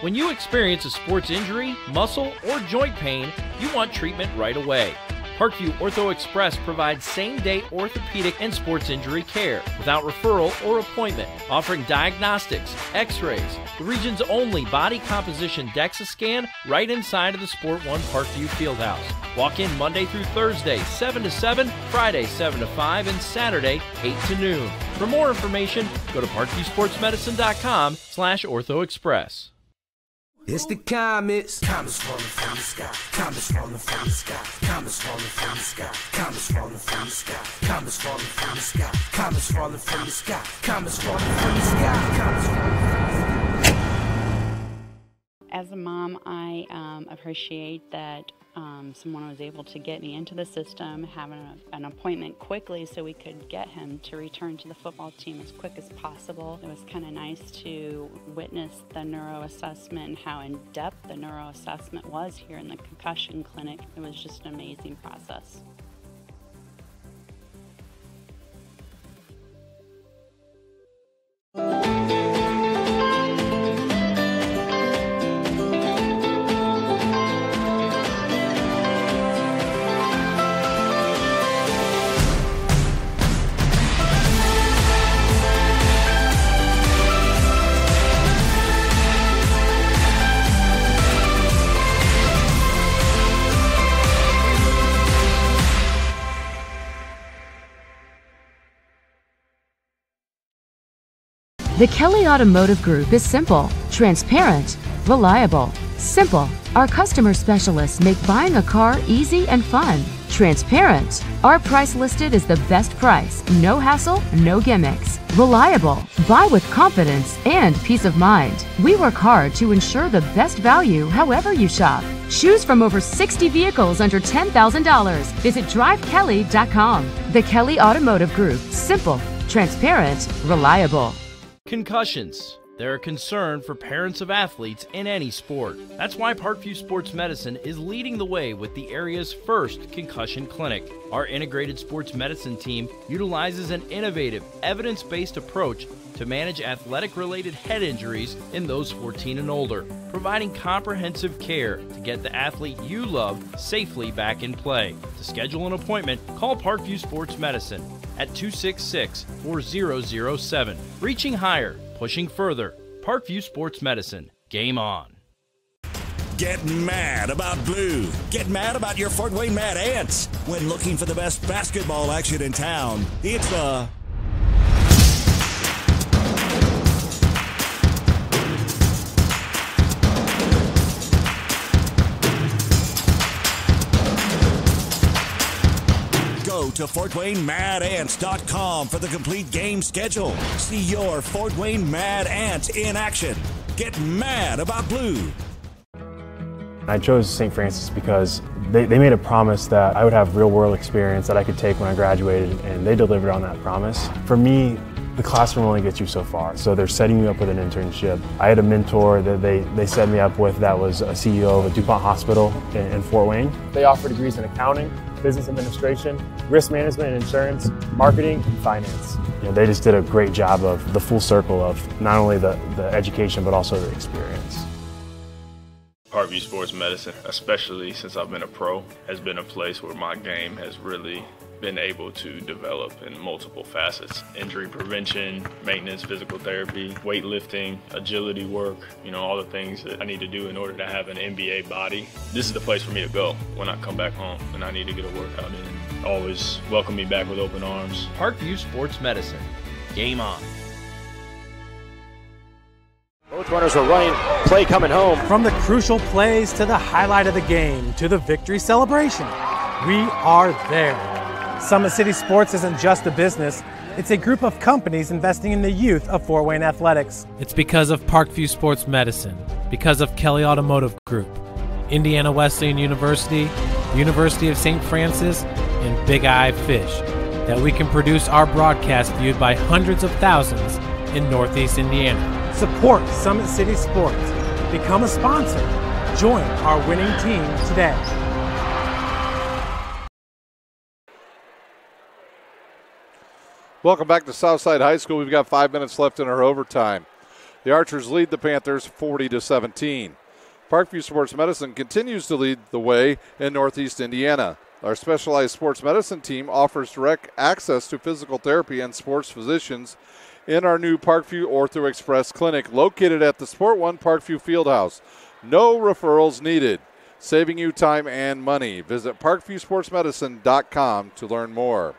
When you experience a sports injury, muscle, or joint pain, you want treatment right away. Parkview Ortho Express provides same-day orthopedic and sports injury care without referral or appointment, offering diagnostics, x-rays, the region's only body composition DEXA scan right inside of the Sport One Parkview Fieldhouse. Walk in Monday through Thursday, 7 to 7, Friday, 7 to 5, and Saturday, 8 to noon. For more information, go to parkviewsportsmedicine.com/orthoexpress. It's the Comets. Comets falling from the sky. Comets falling from the sky. Comets falling from the sky. Comets falling from the sky. Comets falling from the sky. Comets falling from the sky. Comets falling from the sky. Comets falling from the sky. As a mom, I appreciate that someone was able to get me into the system, having an appointment quickly so we could get him to return to the football team as quick as possible. It was kind of nice to witness the neuroassessment and how in-depth the neuroassessment was here in the concussion clinic. It was just an amazing process. The Kelly Automotive Group is simple, transparent, reliable. Simple. Our customer specialists make buying a car easy and fun. Transparent. Our price listed is the best price. No hassle, no gimmicks. Reliable. Buy with confidence and peace of mind. We work hard to ensure the best value however you shop. Choose from over 60 vehicles under $10,000. Visit drivekelly.com. The Kelly Automotive Group. Simple, transparent, reliable. Concussions. They're a concern for parents of athletes in any sport. That's why Parkview Sports Medicine is leading the way with the area's first concussion clinic. Our integrated sports medicine team utilizes an innovative, evidence-based approach to manage athletic-related head injuries in those 14 and older, providing comprehensive care to get the athlete you love safely back in play. To schedule an appointment, call Parkview Sports Medicine at 266-4007. Reaching higher, pushing further. Parkview Sports Medicine. Game on. Get mad about blue. Get mad about your Fort Wayne Mad Ants. When looking for the best basketball action in town, it's Go to FortWayneMadAnts.com for the complete game schedule. See your Fort Wayne Mad Ants in action. Get mad about blue. I chose St. Francis because they made a promise that I would have real-world experience that I could take when I graduated, and they delivered on that promise. For me, the classroom only gets you so far, so they're setting you up with an internship. I had a mentor that they set me up with that was a CEO of a DuPont hospital in Fort Wayne. They offer degrees in accounting, business administration, risk management and insurance, marketing, and finance. They just did a great job of the full circle of not only the education but also the experience. Parkview Sports Medicine, especially since I've been a pro, has been a place where my game has really been able to develop in multiple facets. Injury prevention, maintenance, physical therapy, weightlifting, agility work, all the things that I need to do in order to have an NBA body. This is the place for me to go when I come back home and I need to get a workout in. Always welcome me back with open arms. Parkview Sports Medicine. Game on. Both runners are running, play coming home. From the crucial plays to the highlight of the game to the victory celebration, we are there. Summit City Sports isn't just a business, it's a group of companies investing in the youth of Fort Wayne athletics. It's because of Parkview Sports Medicine, because of Kelly Automotive Group, Indiana Wesleyan University, University of St. Francis, and Big Eye Fish, that we can produce our broadcast viewed by hundreds of thousands in Northeast Indiana. Support Summit City Sports. Become a sponsor. Join our winning team today. Welcome back to Southside High School. We've got 5 minutes left in our overtime. The Archers lead the Panthers 40-17. Parkview Sports Medicine continues to lead the way in Northeast Indiana. Our specialized sports medicine team offers direct access to physical therapy and sports physicians in our new Parkview Ortho Express Clinic located at the Sport One Parkview Fieldhouse. No referrals needed, saving you time and money. Visit parkviewsportsmedicine.com to learn more.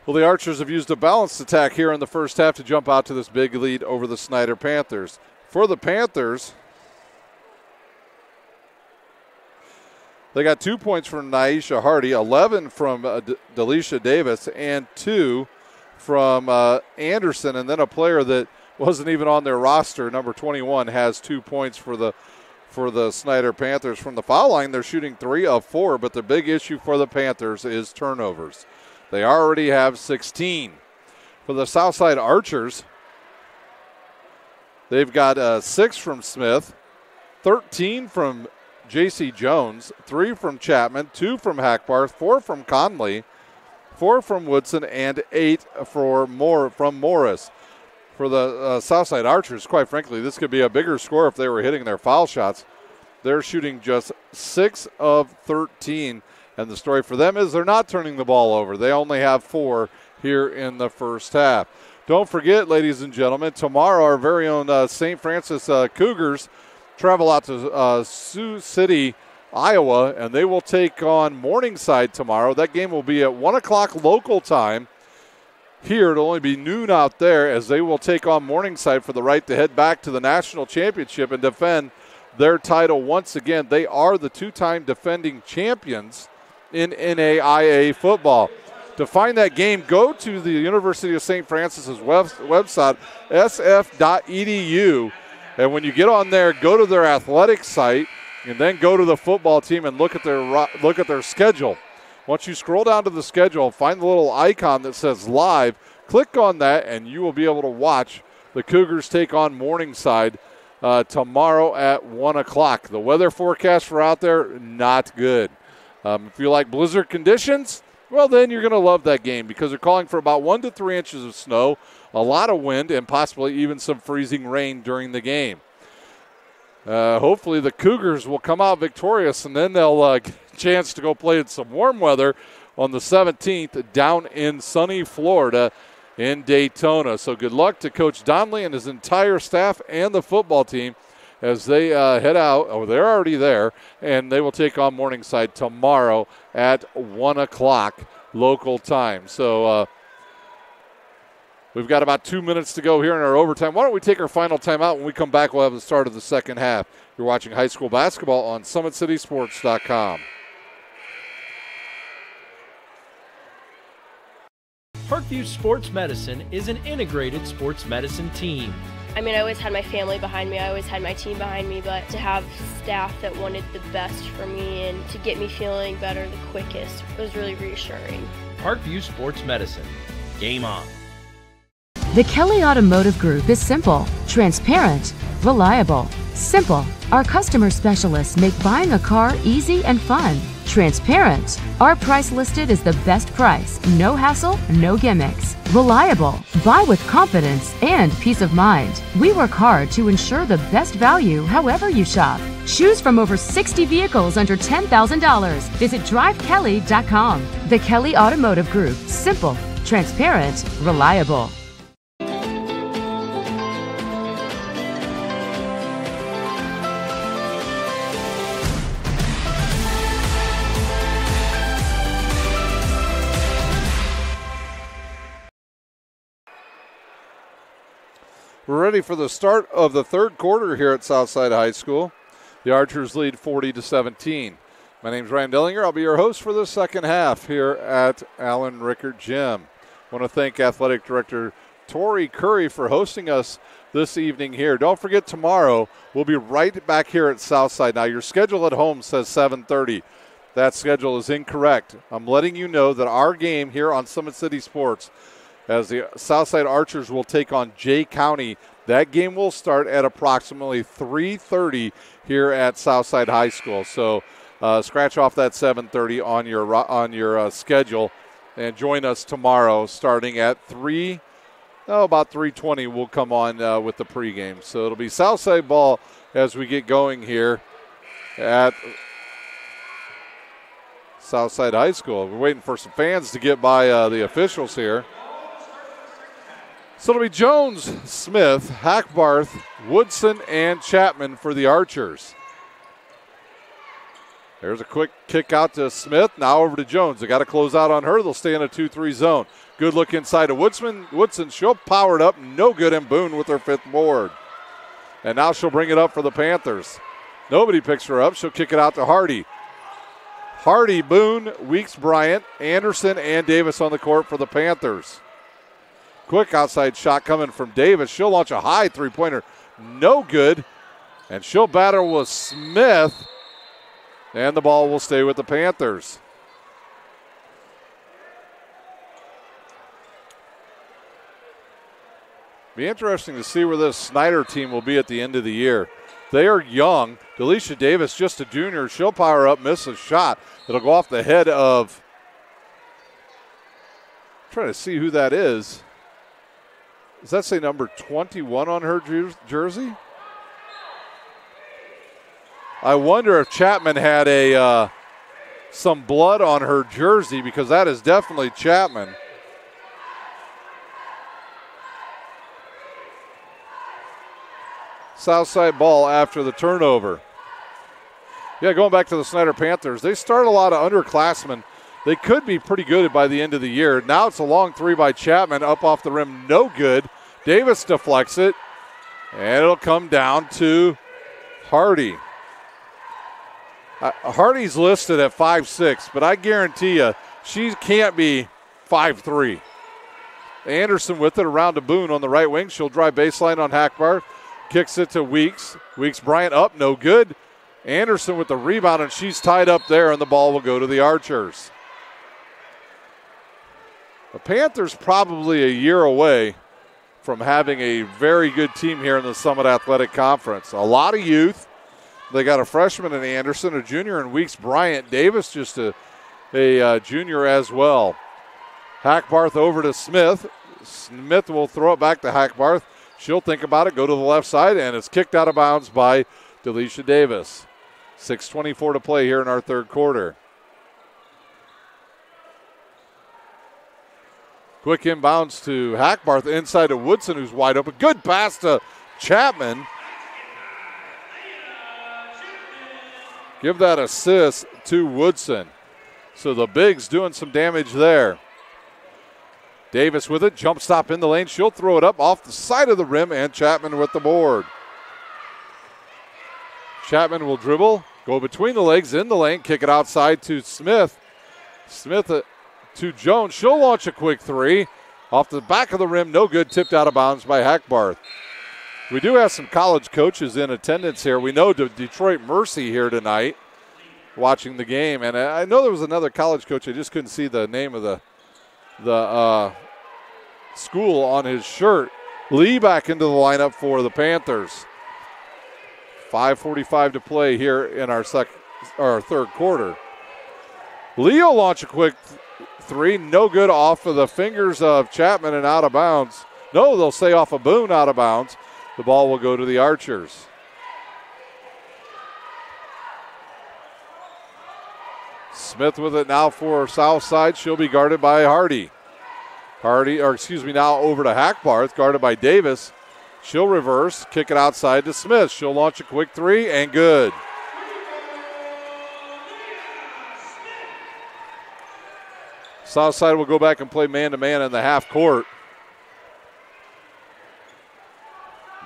Well, the Archers have used a balanced attack here in the first half to jump out to this big lead over the Snider Panthers. For the Panthers, they got 2 points from Naisha Hardy, 11 from Delisha Davis, and 2 from Anderson. And then a player that wasn't even on their roster, number 21, has 2 points for the Snider Panthers. From the foul line, they're shooting 3 of 4, but the big issue for the Panthers is turnovers. They already have 16. For the Southside Archers, they've got 6 from Smith, 13 from J.C. Jones, 3 from Chapman, 2 from Hackbarth, 4 from Conley, 4 from Woodson, and 8 from Morris. For the Southside Archers, quite frankly, this could be a bigger score if they were hitting their foul shots. They're shooting just 6 of 13. And the story for them is they're not turning the ball over. They only have 4 here in the first half. Don't forget, ladies and gentlemen, tomorrow our very own St. Francis Cougars travel out to Sioux City, Iowa, and they will take on Morningside tomorrow. That game will be at 1 o'clock local time here. It'll only be noon out there as they will take on Morningside for the right to head back to the national championship and defend their title once again. They are the two-time defending champions in NAIA football. To find that game, go to the University of St. Francis's website, sf.edu. And when you get on there, go to their athletics site and then go to the football team and look at their schedule. Once you scroll down to the schedule, find the little icon that says live, click on that, and you will be able to watch the Cougars take on Morningside tomorrow at 1 o'clock. The weather forecast for out there, not good. If you like blizzard conditions, well, then you're going to love that game because they're calling for about 1 to 3 inches of snow, a lot of wind, and possibly even some freezing rain during the game. Hopefully the Cougars will come out victorious, and then they'll get a chance to go play in some warm weather on the 17th down in sunny Florida in Daytona. So good luck to Coach Donnelly and his entire staff and the football team as they head out. Oh, they're already there, and they will take on Morningside tomorrow at 1 o'clock local time. So we've got about 2 minutes to go here in our overtime. Why don't we take our final timeout? When we come back, we'll have the start of the second half. You're watching high school basketball on SummitCitySports.com. Parkview Sports Medicine is an integrated sports medicine team. I mean, I always had my family behind me. I always had my team behind me, but to have staff that wanted the best for me and to get me feeling better the quickest was really reassuring. Parkview Sports Medicine. Game on. The Kelly Automotive Group is simple, transparent, reliable. Simple. Our customer specialists make buying a car easy and fun. Transparent. Our price listed is the best price. No hassle, no gimmicks. Reliable. Buy with confidence and peace of mind. We work hard to ensure the best value however you shop. Choose from over 60 vehicles under $10,000. Visit drivekelly.com. The Kelly Automotive Group. Simple, transparent, reliable. We're ready for the start of the third quarter here at Southside High School. The Archers lead 40-17. My name's Ryan Dellinger. I'll be your host for the second half here at Allen Rickert Gym. I want to thank Athletic Director Tori Curry for hosting us this evening here. Don't forget, tomorrow we'll be right back here at Southside. Now, your schedule at home says 7:30. That schedule is incorrect. I'm letting you know that our game here on Summit City Sports, as the Southside Archers will take on Jay County. That game will start at approximately 3:30 here at Southside High School. So scratch off that 7:30 on your schedule and join us tomorrow starting at about 3:20 we'll come on with the pregame. So it'll be Southside ball as we get going here at Southside High School. We're waiting for some fans to get by the officials here. So it'll be Jones, Smith, Hackbarth, Woodson, and Chapman for the Archers. There's a quick kick out to Smith. Now over to Jones. They got to close out on her. They'll stay in a 2-3 zone. Good look inside to Woodson. She'll power it up. No good, and Boone with her fifth board. And now she'll bring it up for the Panthers. Nobody picks her up. She'll kick it out to Hardy. Hardy, Boone, Weeks, Bryant, Anderson, and Davis on the court for the Panthers. Quick outside shot coming from Davis. She'll launch a high three-pointer. No good. And she'll battle with Smith. And the ball will stay with the Panthers. Be interesting to see where this Snider team will be at the end of the year. They are young. Delisha Davis, just a junior. She'll power up, miss a shot. It'll go off the head of, I'm trying to see who that is. Does that say number 21 on her jersey? I wonder if Chapman had some blood on her jersey, because that is definitely Chapman. Southside ball after the turnover. Yeah, going back to the Snider Panthers, they start a lot of underclassmen they could be pretty good by the end of the year. Now it's a long three by Chapman, up off the rim, no good. Davis deflects it, and it'll come down to Hardy. Hardy's listed at 5'6", but I guarantee you she can't be 5'3". Anderson with it around to Boone on the right wing. She'll drive baseline on Hackbarth. Kicks it to Weeks. Weeks-Bryant up, no good. Anderson with the rebound, and she's tied up there, and the ball will go to the Archers. The Panthers probably a year away from having a very good team here in the Summit Athletic Conference. A lot of youth. They got a freshman in Anderson, a junior in Weeks-Bryant. Davis just a junior as well. Hackbarth over to Smith. Smith will throw it back to Hackbarth. She'll think about it, go to the left side, and it's kicked out of bounds by Delisha Davis. 6:24 to play here in our third quarter. Quick inbounds to Hackbarth inside to Woodson, who's wide open. Good pass to Chapman. Give that assist to Woodson. So the Bigs doing some damage there. Davis with it, jump stop in the lane. She'll throw it up off the side of the rim, and Chapman with the board. Chapman will dribble, go between the legs in the lane, kick it outside to Smith. Smith to Jones. She'll launch a quick three. Off the back of the rim, no good, tipped out of bounds by Hackbarth. We do have some college coaches in attendance here. We know Detroit Mercy here tonight watching the game. And I know there was another college coach. I just couldn't see the name of the school on his shirt. Lee back into the lineup for the Panthers. 5:45 to play here in our third quarter. Lee will launch a quick three. No good, off of the fingers of Chapman and out of bounds. No, they'll say off of Boone, out of bounds. The ball will go to the Archers. Smith with it now for Southside. She'll be guarded by Hardy. Now over to Hackbarth, guarded by Davis. She'll reverse, kick it outside to Smith. She'll launch a quick three, and good. Southside will go back and play man-to-man in the half court.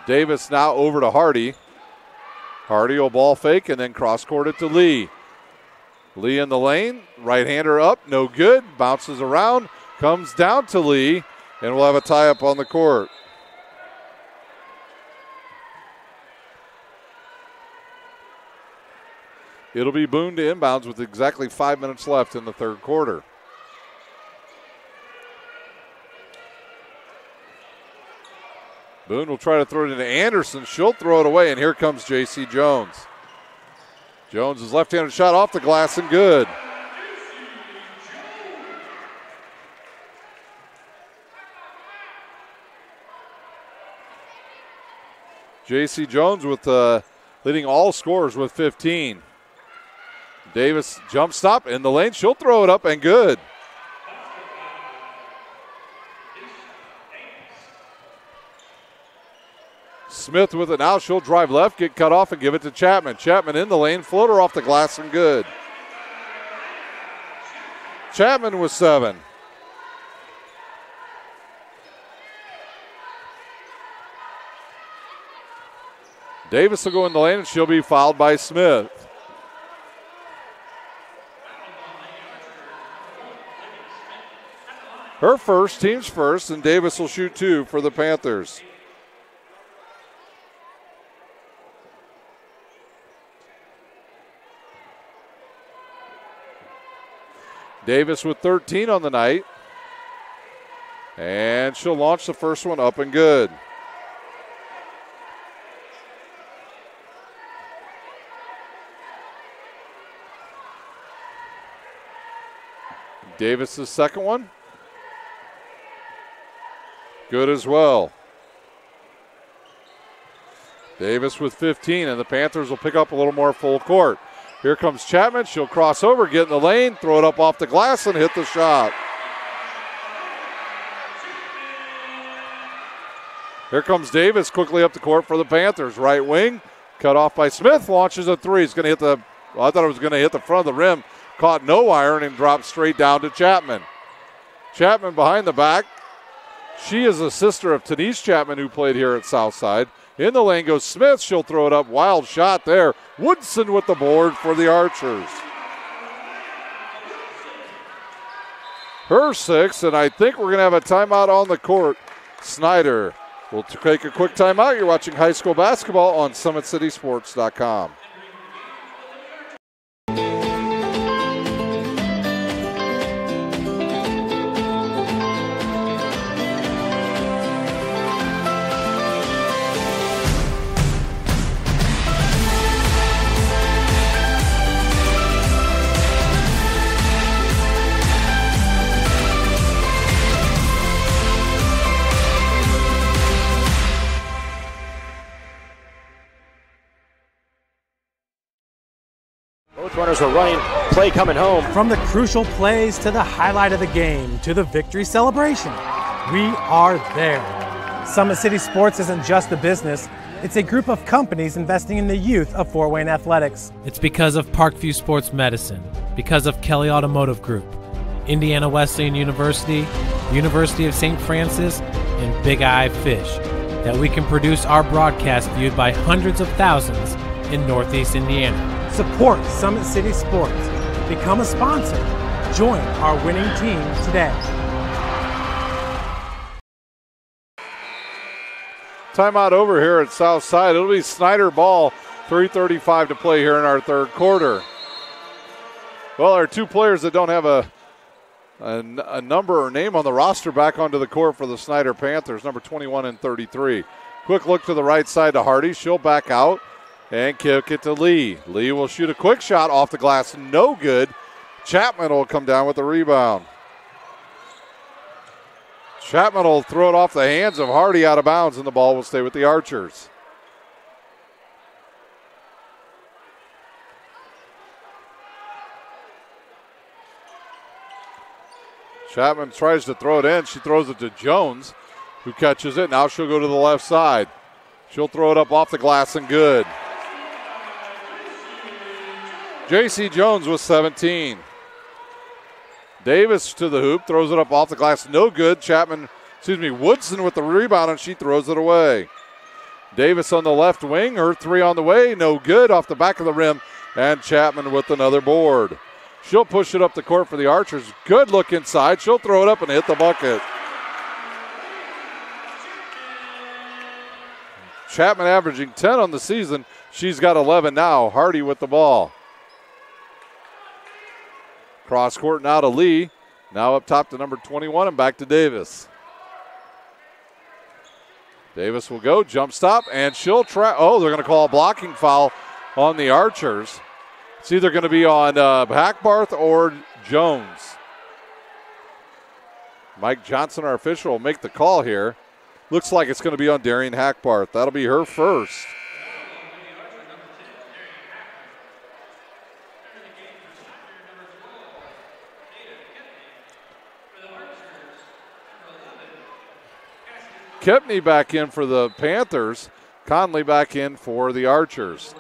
Davis now over to Hardy. Hardy will ball fake and then cross-court it to Lee. Lee in the lane, right-hander up, no good. Bounces around, comes down to Lee, and we'll have a tie-up on the court. It'll be Boone to inbounds with exactly 5 minutes left in the third quarter. Boone will try to throw it into Anderson. She'll throw it away, and here comes J.C. Jones. Jones' left-handed shot off the glass and good. J.C. Jones with leading all scorers with 15. Davis jump stop in the lane. She'll throw it up and good. Smith with it now. She'll drive left, get cut off, and give it to Chapman. Chapman in the lane, floater off the glass and good. Chapman with 7. Davis will go in the lane, and she'll be fouled by Smith. Her first, team's first, and Davis will shoot 2 for the Panthers. Davis with 13 on the night. And she'll launch the first one up and good. Davis' second one. Good as well. Davis with 15, and the Panthers will pick up a little more full court. Here comes Chapman. She'll cross over, get in the lane, throw it up off the glass, and hit the shot. Here comes Davis quickly up the court for the Panthers. Right wing, cut off by Smith, launches a three. It's going to hit I thought it was going to hit the front of the rim. caught no iron and dropped straight down to Chapman. Chapman behind the back. She is a sister of Denise Chapman, who played here at Southside. In the lane goes Smith. She'll throw it up. Wild shot there. Woodson with the board for the Archers. Her 6, and I think we're going to have a timeout on the court. Snider will take a quick timeout. You're watching high school basketball on SummitCitySports.com. Both runners are running, play coming home. From the crucial plays to the highlight of the game to the victory celebration, we are there. Summit City Sports isn't just a business, it's a group of companies investing in the youth of Fort Wayne athletics. It's because of Parkview Sports Medicine, because of Kelly Automotive Group, Indiana Wesleyan University, University of St. Francis, and Big Eye Fish, that we can produce our broadcast viewed by hundreds of thousands in Northeast Indiana. Support Summit City Sports. Become a sponsor. Join our winning team today. Timeout over here at Southside. It'll be Snider ball. 3:35 to play here in our third quarter. Well, our two players that don't have a number or name on the roster back onto the court for the Snider Panthers, number 21 and 33. Quick look to the right side to Hardy. She'll back out and kick it to Lee. Lee will shoot a quick shot off the glass. No good. Chapman will come down with the rebound. Chapman will throw it off the hands of Hardy out of bounds, and the ball will stay with the Archers. Chapman tries to throw it in. She throws it to Jones, who catches it. Now she'll go to the left side. She'll throw it up off the glass and good. J.C. Jones with 17. Davis to the hoop, throws it up off the glass, no good. Woodson with the rebound, and she throws it away. Davis on the left wing, her three on the way, no good, off the back of the rim, and Chapman with another board. She'll push it up the court for the Archers. Good look inside. She'll throw it up and hit the bucket. Chapman averaging 10 on the season. She's got 11 now. Hardy with the ball. Cross court now to Lee. Now up top to number 21 and back to Davis. Davis will go, jump stop, and she'll try. Oh, they're going to call a blocking foul on the Archers. It's either going to be on Hackbarth or Jones. Mike Johnson, our official, will make the call here. Looks like it's going to be on Darian Hackbarth. That'll be her first. Kepney back in for the Panthers. Conley back in for the Archers.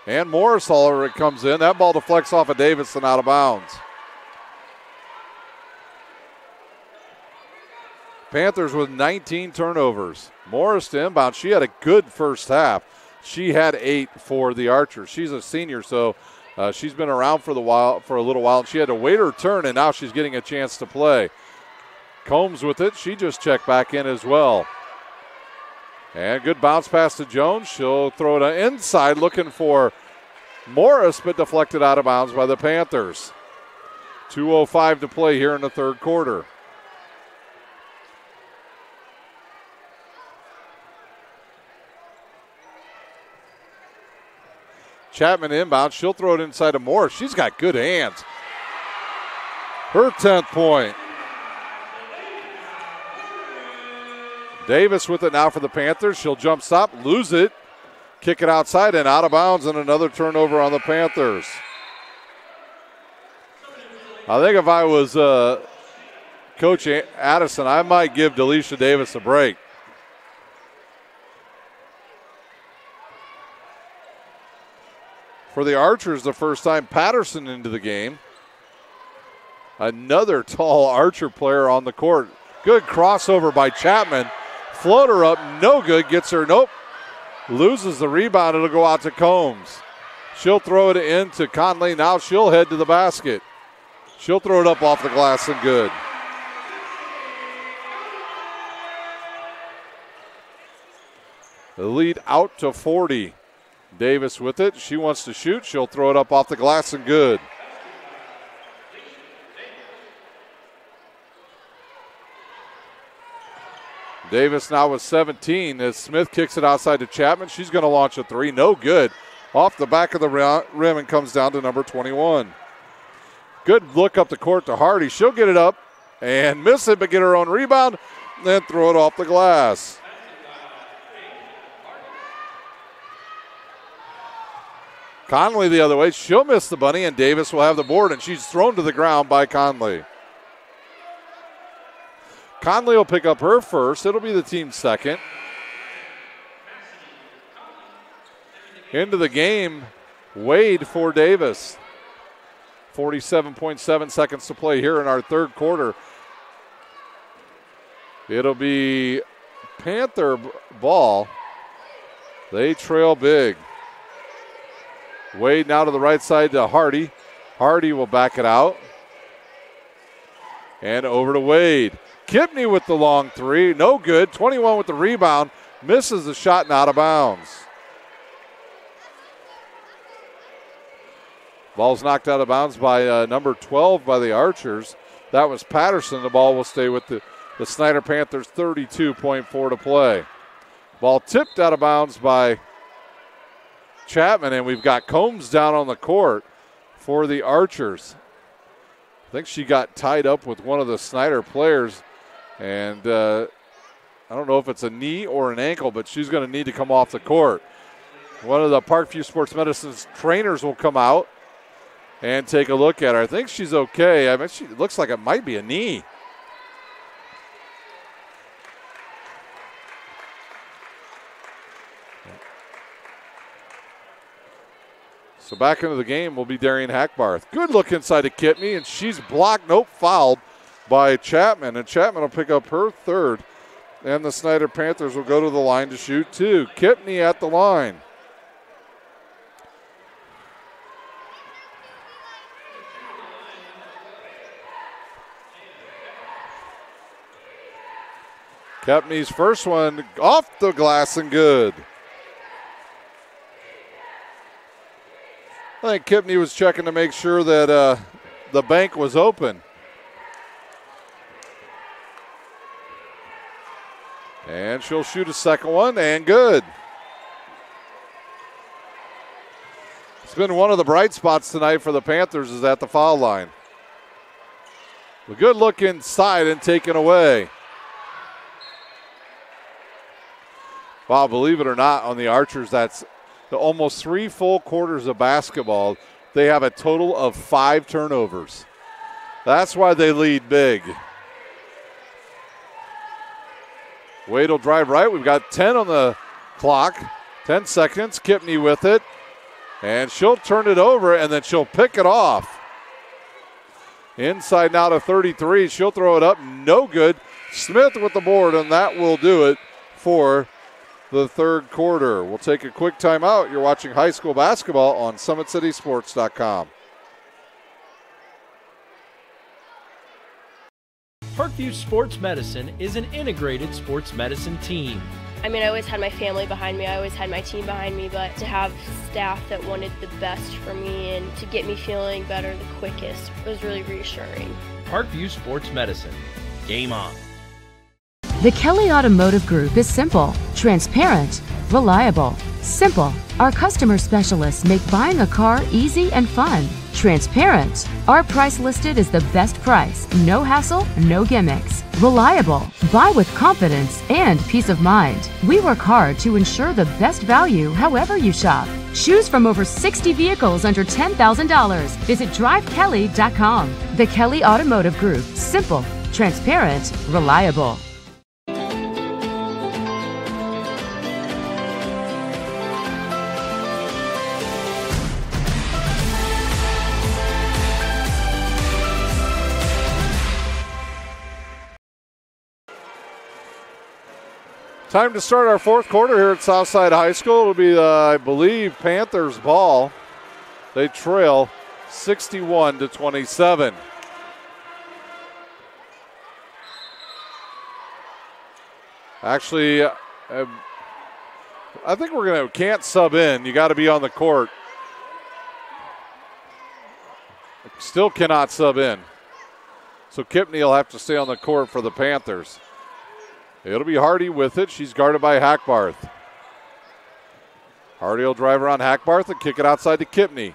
And Morris already comes in. That ball deflects off of Davis and out of bounds. Panthers with 19 turnovers. Morris to inbound. She had a good first half. She had 8 for the Archers. She's a senior, so she's been around for a little while. And she had to wait her turn, and now she's getting a chance to play. Combs with it. She just checked back in as well. And good bounce pass to Jones. She'll throw it inside looking for Morris, but deflected out of bounds by the Panthers. 2:05 to play here in the third quarter. Chapman inbound. She'll throw it inside to Morris. She's got good hands. Her 10th point. Davis with it now for the Panthers. She'll jump stop, lose it, kick it outside and out of bounds, and another turnover on the Panthers. I think if I was Coach Addison, I might give Delisha Davis a break. For the Archers, the first time, Patterson into the game. Another tall Archer player on the court. Good crossover by Chapman. Floater up, no good. Gets her, nope. Loses the rebound. It'll go out to Combs. She'll throw it into Conley. Now she'll head to the basket. She'll throw it up off the glass and good. The lead out to 40. Davis with it. She wants to shoot. She'll throw it up off the glass and good. Davis now with 17 as Smith kicks it outside to Chapman. She's going to launch a three. No good. Off the back of the rim and comes down to number 21. Good look up the court to Hardy. She'll get it up and miss it, but get her own rebound, then throw it off the glass. Conley the other way. She'll miss the bunny, and Davis will have the board, and she's thrown to the ground by Conley. Conley will pick up her first. It'll be the team's second. Into the game, Wade for Davis. 47.7 seconds to play here in our third quarter. It'll be Panther ball. They trail big. Wade now to the right side to Hardy. Hardy will back it out. And over to Wade. Kipney with the long three. No good. 21 with the rebound. Misses the shot and out of bounds. Ball's knocked out of bounds by number 12 by the Archers. That was Patterson. The ball will stay with the Snider Panthers. 32.4 to play. Ball tipped out of bounds by Chapman, and we've got Combs down on the court for the Archers. I think she got tied up with one of the Snider players, and I don't know if it's a knee or an ankle, but she's going to need to come off the court. One of the Parkview Sports Medicine's trainers will come out and take a look at her. I think she's okay. I mean, she looks like it might be a knee. So back into the game will be Darian Hackbarth. Good look inside to Kipney, and she's blocked, nope, fouled by Chapman. And Chapman will pick up her third. And the Snider Panthers will go to the line to shoot two. Kipney at the line. Kipney's first one off the glass and good. I think Kipney was checking to make sure that the bank was open. And she'll shoot a second one, and good. It's been one of the bright spots tonight for the Panthers is at the foul line. A good look inside and taken away. Wow, believe it or not, on the Archers, that's almost 3 full quarters of basketball. They have a total of 5 turnovers. That's why they lead big. Wade will drive right. We've got 10 on the clock. 10 seconds. Kipney with it. And she'll turn it over, and then she'll pick it off. Inside now to 33. She'll throw it up. No good. Smith with the board, and that will do it for the third quarter. We'll take a quick timeout. You're watching high school basketball on SummitCitySports.com. Parkview Sports Medicine is an integrated sports medicine team. I mean, I always had my family behind me. I always had my team behind me, but to have staff that wanted the best for me and to get me feeling better the quickest was really reassuring. Parkview Sports Medicine. Game on. The Kelly Automotive Group is simple, transparent, reliable. Simple. Our customer specialists make buying a car easy and fun. Transparent. Our price listed is the best price. No hassle, no gimmicks. Reliable. Buy with confidence and peace of mind. We work hard to ensure the best value however you shop. Choose from over 60 vehicles under $10,000. Visit drivekelly.com. The Kelly Automotive Group. Simple, transparent, reliable. Time to start our fourth quarter here at Southside High School. It'll be, I believe, Panthers ball. They trail 61-27. Actually, I think we're can't sub in. You got to be on the court. Still cannot sub in. So Kipney will have to stay on the court for the Panthers. It'll be Hardy with it. She's guarded by Hackbarth. Hardy will drive around Hackbarth and kick it outside to Kipney.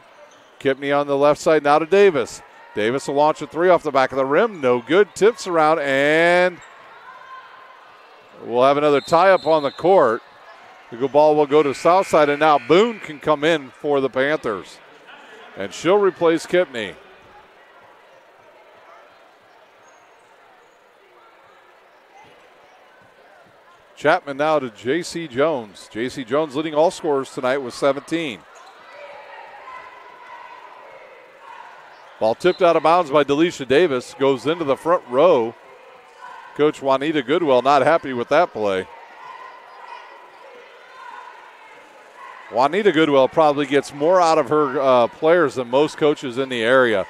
Kipney on the left side now to Davis. Davis will launch a three off the back of the rim. No good. Tips around, and we'll have another tie-up on the court. The ball will go to Southside, and now Boone can come in for the Panthers. And she'll replace Kipney. Chapman now to J.C. Jones. J.C. Jones leading all scorers tonight with 17. Ball tipped out of bounds by Delisha Davis. Goes into the front row. Coach Juanita Goodwell not happy with that play. Juanita Goodwell probably gets more out of her players than most coaches in the area.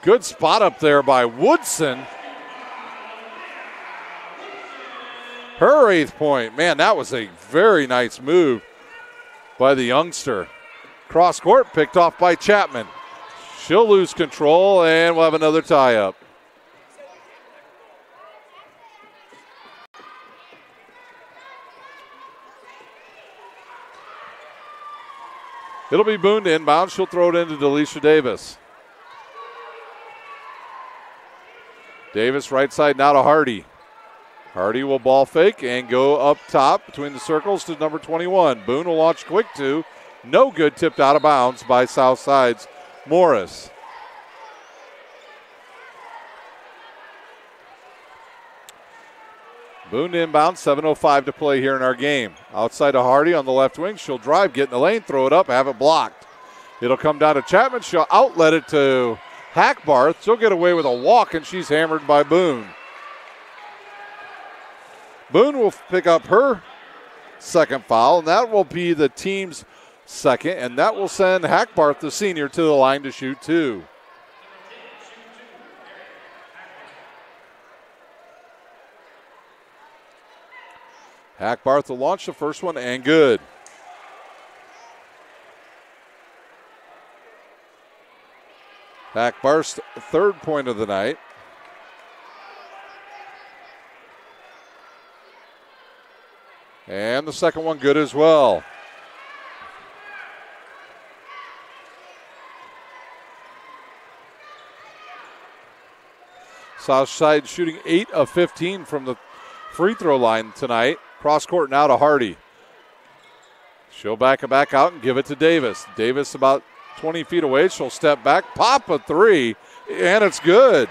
Good spot up there by Woodson. Her 8th point. Man, that was a very nice move by the youngster. Cross court picked off by Chapman. She'll lose control, and we'll have another tie-up. It'll be Boone to inbound. She'll throw it into Delisha Davis. Davis right side now to Hardy. Hardy will ball fake and go up top between the circles to number 21. Boone will launch quick two. No good, tipped out of bounds by Southside's Morris. Boone inbound, 7:05 to play here in our game. Outside to Hardy on the left wing. She'll drive, get in the lane, throw it up, have it blocked. It'll come down to Chapman. She'll outlet it to Hackbarth. She'll get away with a walk, and she's hammered by Boone. Boone will pick up her second foul, and that will be the team's second, and that will send Hackbarth, the senior, to the line to shoot two. Hackbarth will launch the first one, and good. Hackbarth's third point of the night. And the second one good as well. Southside shooting 8 of 15 from the free throw line tonight. Cross court now to Hardy. She'll back it back out and give it to Davis. Davis about 20 feet away. She'll step back, pop a three, and it's good.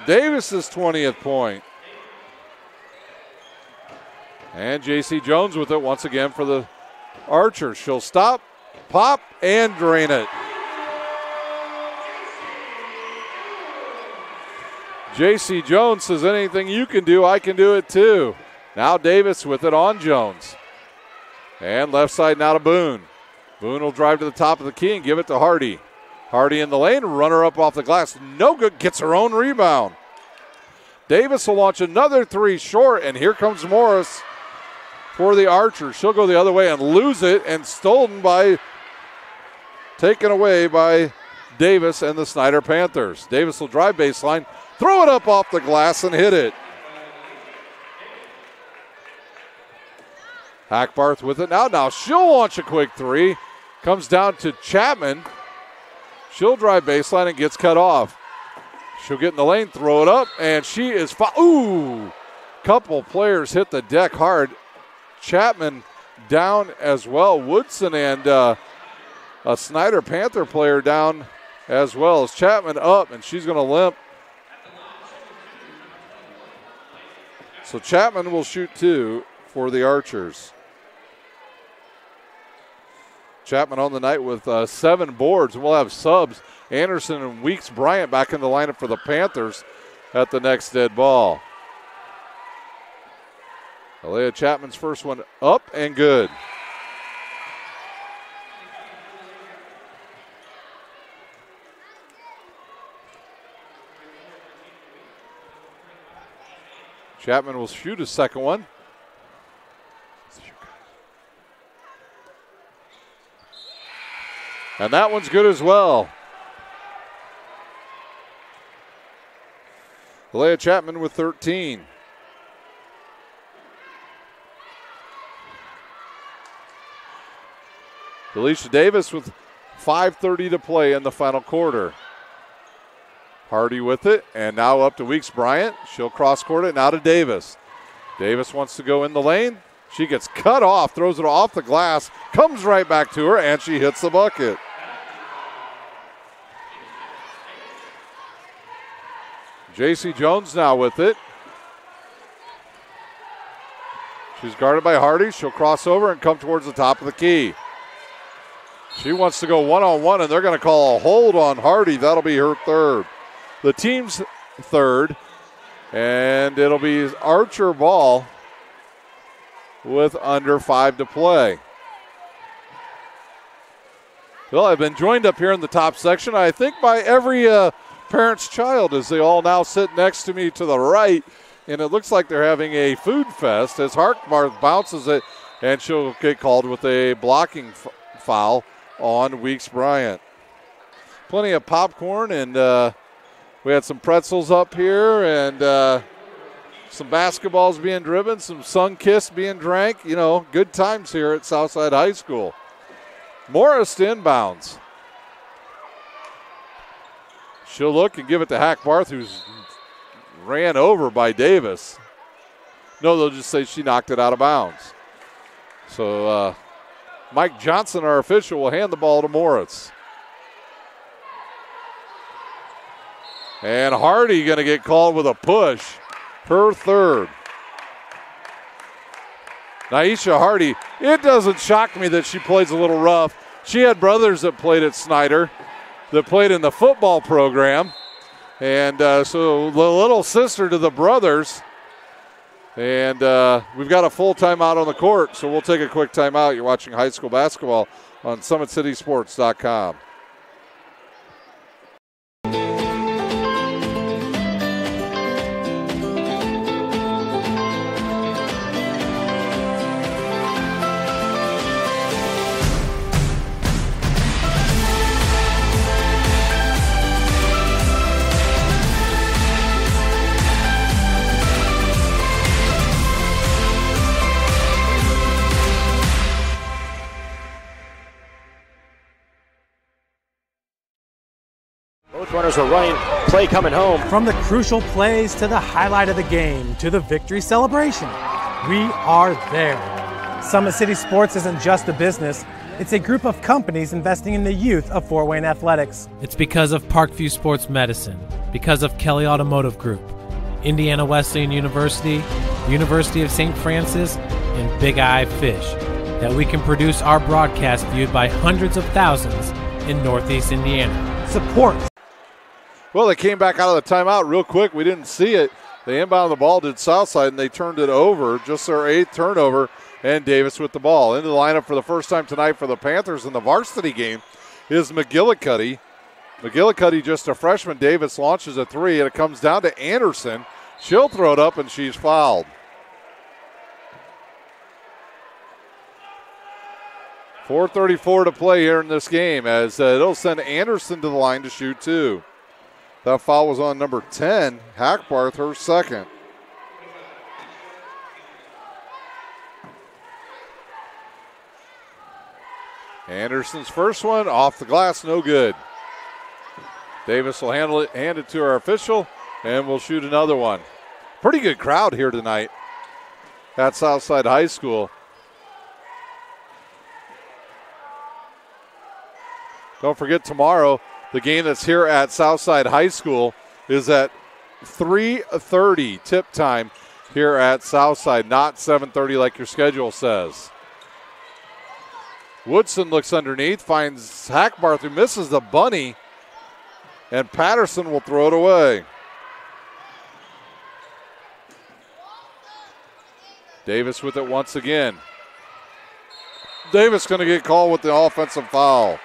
Davis's 20th point. And J.C. Jones with it once again for the Archers. She'll stop, pop, and drain it. J.C. Jones says, anything you can do, I can do it too. Now Davis with it on Jones. And left side now to Boone. Boone will drive to the top of the key and give it to Hardy. Hardy in the lane, runner up off the glass. No good, gets her own rebound. Davis will launch another three short, and here comes Morris for the Archers. She'll go the other way and lose it, and taken away by Davis and the Snider Panthers. Davis will drive baseline, throw it up off the glass and hit it. Hackbarth with it now. Now she'll launch a quick three. Comes down to Chapman. She'll drive baseline and gets cut off. She'll get in the lane, throw it up, and she is ooh! Couple players hit the deck hard. Chapman down as well. Woodson and a Snider Panther player down as well. As Chapman up, and she's going to limp. So Chapman will shoot two for the Archers. Chapman on the night with 7 boards. We'll have subs. Anderson and Weeks Bryant back in the lineup for the Panthers at the next dead ball. Alea Chapman's first one up and good. Chapman will shoot his second one. And that one's good as well. Alea Chapman with 13. Delisha Davis with 5:30 to play in the final quarter. Hardy with it, and now up to Weeks Bryant. She'll cross court it now to Davis. Davis wants to go in the lane. She gets cut off, throws it off the glass, comes right back to her, and she hits the bucket. J.C. Jones now with it. She's guarded by Hardy. She'll cross over and come towards the top of the key. She wants to go one-on-one, and they're going to call a hold on Hardy. That'll be her third. The team's third, and it'll be Archer ball with under 5 to play. Well, I've been joined up here in the top section, I think, by every parent's child as they all now sit next to me to the right, and it looks like they're having a food fest as Harkmarth bounces it, and she'll get called with a blocking foul on Weeks Bryant. Plenty of popcorn, and we had some pretzels up here, and some basketballs being driven, some Sun-Kiss being drank. You know, good times here at Southside High School. Morris to inbounds. She'll look and give it to Hackbarth, who's ran over by Davis. No, they'll just say she knocked it out of bounds. So Mike Johnson, our official, will hand the ball to Moritz. And Hardy going to get called with a push. Her third. Naisha Hardy, it doesn't shock me that she plays a little rough. She had brothers that played at Snider, that played in the football program. And so the little sister to the brothers. And we've got a full timeout on the court, so we'll take a quick timeout. You're watching high school basketball on SummitCitySports.com. Runners are running, play coming home. From the crucial plays to the highlight of the game to the victory celebration, we are there. Summit City Sports isn't just a business, it's a group of companies investing in the youth of Fort Wayne athletics. It's because of Parkview Sports Medicine, because of Kelly Automotive Group, Indiana Wesleyan University, University of St. Francis, and Big Eye Fish, that we can produce our broadcast viewed by hundreds of thousands in Northeast Indiana. Support. Well, they came back out of the timeout real quick. We didn't see it. They inbounded the ball, did Southside, and they turned it over. Just their 8th turnover, and Davis with the ball. Into the lineup for the first time tonight for the Panthers in the varsity game is McGillicuddy. McGillicuddy, just a freshman. Davis launches a 3, and it comes down to Anderson. She'll throw it up, and she's fouled. .434 to play here in this game as it'll send Anderson to the line to shoot 2. That foul was on number 10, Hackbarth, her second. Anderson's first one off the glass, no good. Davis will hand it to our official, and we'll shoot another one. Pretty good crowd here tonight at Southside High School. Don't forget tomorrow, the game that's here at Southside High School is at 3:30 tip time here at Southside, not 7:30 like your schedule says. Woodson looks underneath, finds Hackbarth, who misses the bunny, and Patterson will throw it away. Davis with it once again. Davis going to get called with the offensive foul.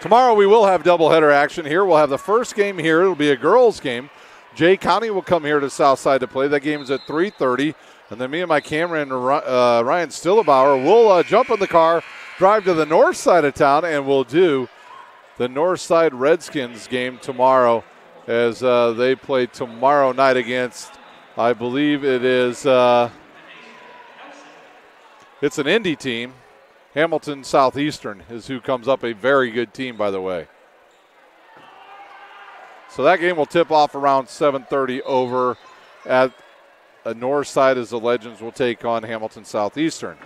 Tomorrow we will have doubleheader action here. We'll have the first game here. It'll be a girls' game. Jay County will come here to Southside to play. That game is at 3:30. And then me and my cameraman, Ryan Stillebauer, will jump in the car, drive to the north side of town, and we'll do the Northside Redskins game tomorrow as they play tomorrow night against, I believe it is, it's an Indy team. Hamilton Southeastern is who comes up, a very good team, by the way. So that game will tip off around 7:30 over at Northside as the Legends will take on Hamilton Southeastern.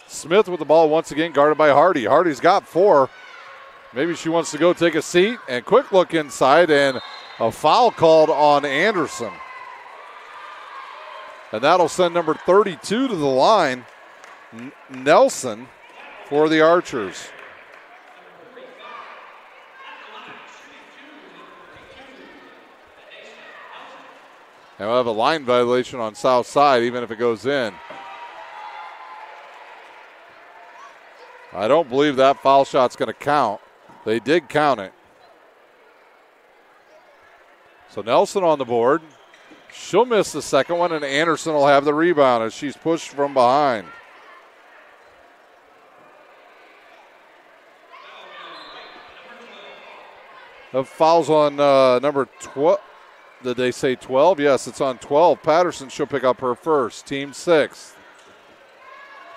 Smith with the ball once again, guarded by Hardy. Hardy's got 4. Maybe she wants to go take a seat, and quick look inside, and a foul called on Anderson. And that'll send number 32 to the line, Nelson, for the Archers. And we'll have a line violation on South Side, even if it goes in. I don't believe that foul shot's going to count. They did count it. So Nelson on the board. She'll miss the second one, and Anderson will have the rebound as she's pushed from behind. The foul's on number 12. Did they say 12? Yes, it's on 12. Patterson, she'll pick up her first. Team 6th.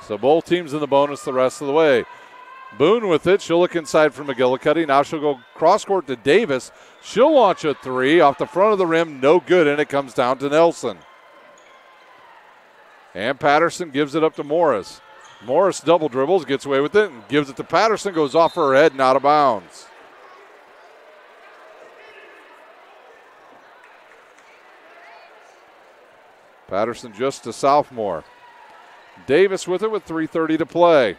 So both teams in the bonus the rest of the way. Boone with it. She'll look inside for McGillicuddy. Now she'll go cross court to Davis. She'll launch a 3 off the front of the rim. No good, and it comes down to Nelson. And Patterson gives it up to Morris. Morris double dribbles, gets away with it, and gives it to Patterson. Goes off her head and out of bounds. Patterson just a sophomore. Davis with it with 3:30 to play.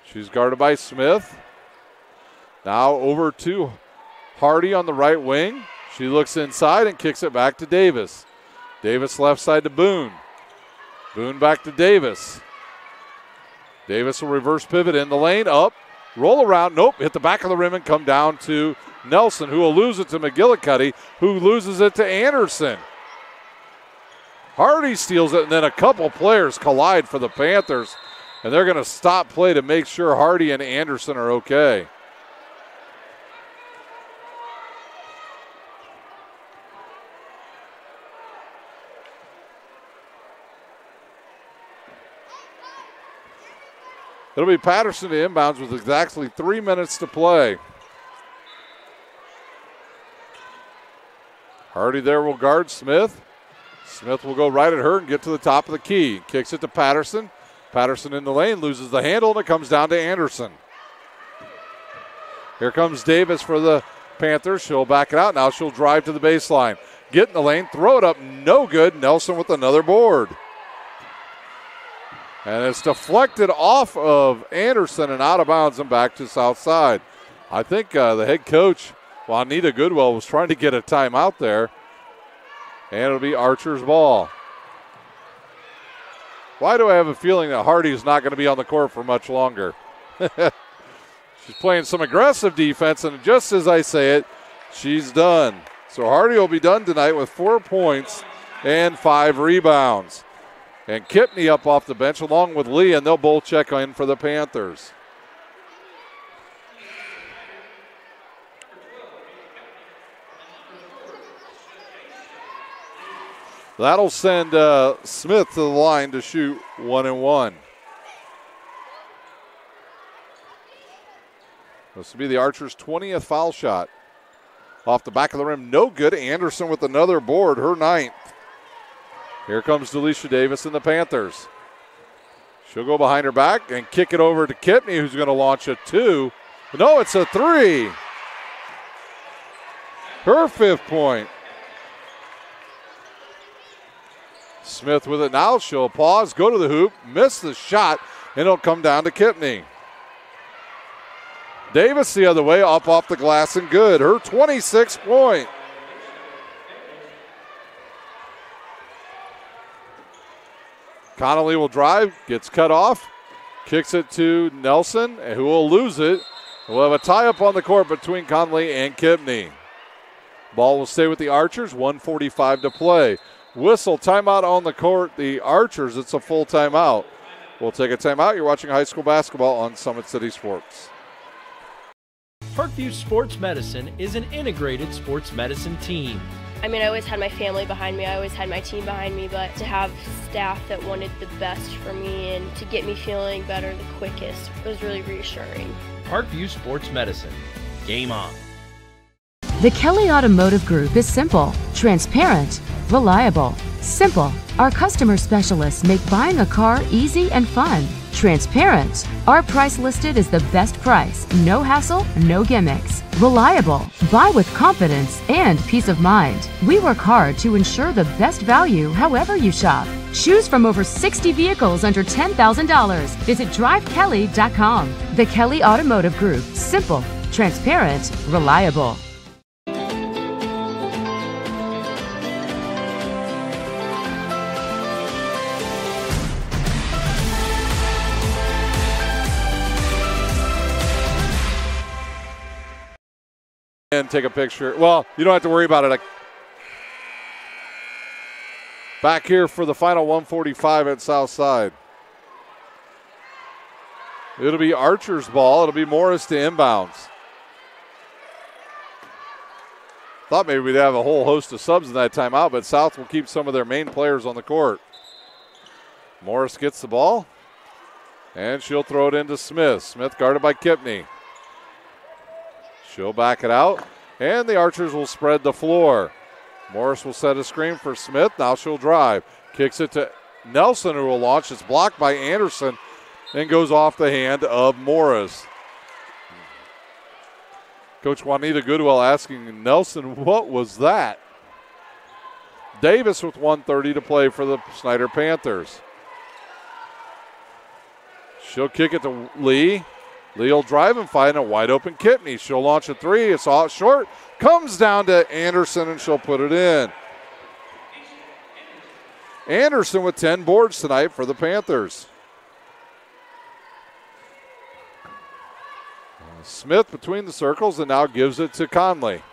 She's guarded by Smith. Now over to Hardy on the right wing. She looks inside and kicks it back to Davis. Davis left side to Boone. Boone back to Davis. Davis will reverse pivot in the lane. Up, roll around. Nope, hit the back of the rim and come down to Nelson, who will lose it to McGillicuddy, who loses it to Anderson. Hardy steals it, and then a couple players collide for the Panthers, and they're going to stop play to make sure Hardy and Anderson are okay. It'll be Patterson to inbounds with exactly 3 minutes to play. Hardy there will guard Smith. Smith will go right at her and get to the top of the key. Kicks it to Patterson. Patterson in the lane, loses the handle, and it comes down to Anderson. Here comes Davis for the Panthers. She'll back it out. Now she'll drive to the baseline. Get in the lane, throw it up, no good. Nelson with another board. And it's deflected off of Anderson and out of bounds and back to South Side. I think the head coach, Juanita Goodwell, was trying to get a timeout there. And it'll be Archer's ball. Why do I have a feeling that Hardy's not going to be on the court for much longer? She's playing some aggressive defense, and just as I say it, she's done. So Hardy will be done tonight with 4 points and 5 rebounds. And Kipney up off the bench along with Lee, and they'll both check in for the Panthers. That'll send Smith to the line to shoot 1 and 1. This will be the Archers' 20th foul shot. Off the back of the rim, no good. Anderson with another board, her 9th. Here comes Delisha Davis and the Panthers. She'll go behind her back and kick it over to Kipney, who's going to launch a 2. No, it's a 3. Her 5th point. Smith with it now. She'll pause, go to the hoop, miss the shot, and it'll come down to Kipney. Davis the other way, up off the glass and good. Her 26th point. Connolly will drive, gets cut off, kicks it to Nelson, who will lose it. We'll have a tie-up on the court between Connolly and Kipney. Ball will stay with the Archers, 1:45 to play. Whistle, timeout on the court. The Archers, it's a full timeout. We'll take a timeout. You're watching high school basketball on Summit City Sports. Parkview Sports Medicine is an integrated sports medicine team. I mean, I always had my family behind me. I always had my team behind me, but to have staff that wanted the best for me and to get me feeling better the quickest was really reassuring. Parkview Sports Medicine. Game on. The Kelly Automotive Group is simple, transparent, reliable. Simple. Our customer specialists make buying a car easy and fun. Transparent. Our price listed is the best price. No hassle, no gimmicks. Reliable. Buy with confidence and peace of mind. We work hard to ensure the best value however you shop. Choose from over 60 vehicles under $10,000. Visit drivekelly.com. The Kelly Automotive Group. Simple, transparent, reliable. And take a picture. Well, you don't have to worry about it. Back here for the final 1:45 at Southside. It'll be Archer's ball. It'll be Morris to inbounds. Thought maybe we'd have a whole host of subs in that timeout, but South will keep some of their main players on the court. Morris gets the ball, and she'll throw it into Smith. Smith guarded by Kipney. She'll back it out, and the Archers will spread the floor. Morris will set a screen for Smith. Now she'll drive. Kicks it to Nelson, who will launch. It's blocked by Anderson and goes off the hand of Morris. Coach Juanita Goodwell asking Nelson, what was that? Davis with 1:30 to play for the Snider Panthers. She'll kick it to Lee. Lee will drive and find a wide open Kipney. She'll launch a three. It's all short. Comes down to Anderson, and she'll put it in. Anderson with 10 boards tonight for the Panthers. Smith between the circles and now gives it to Conley.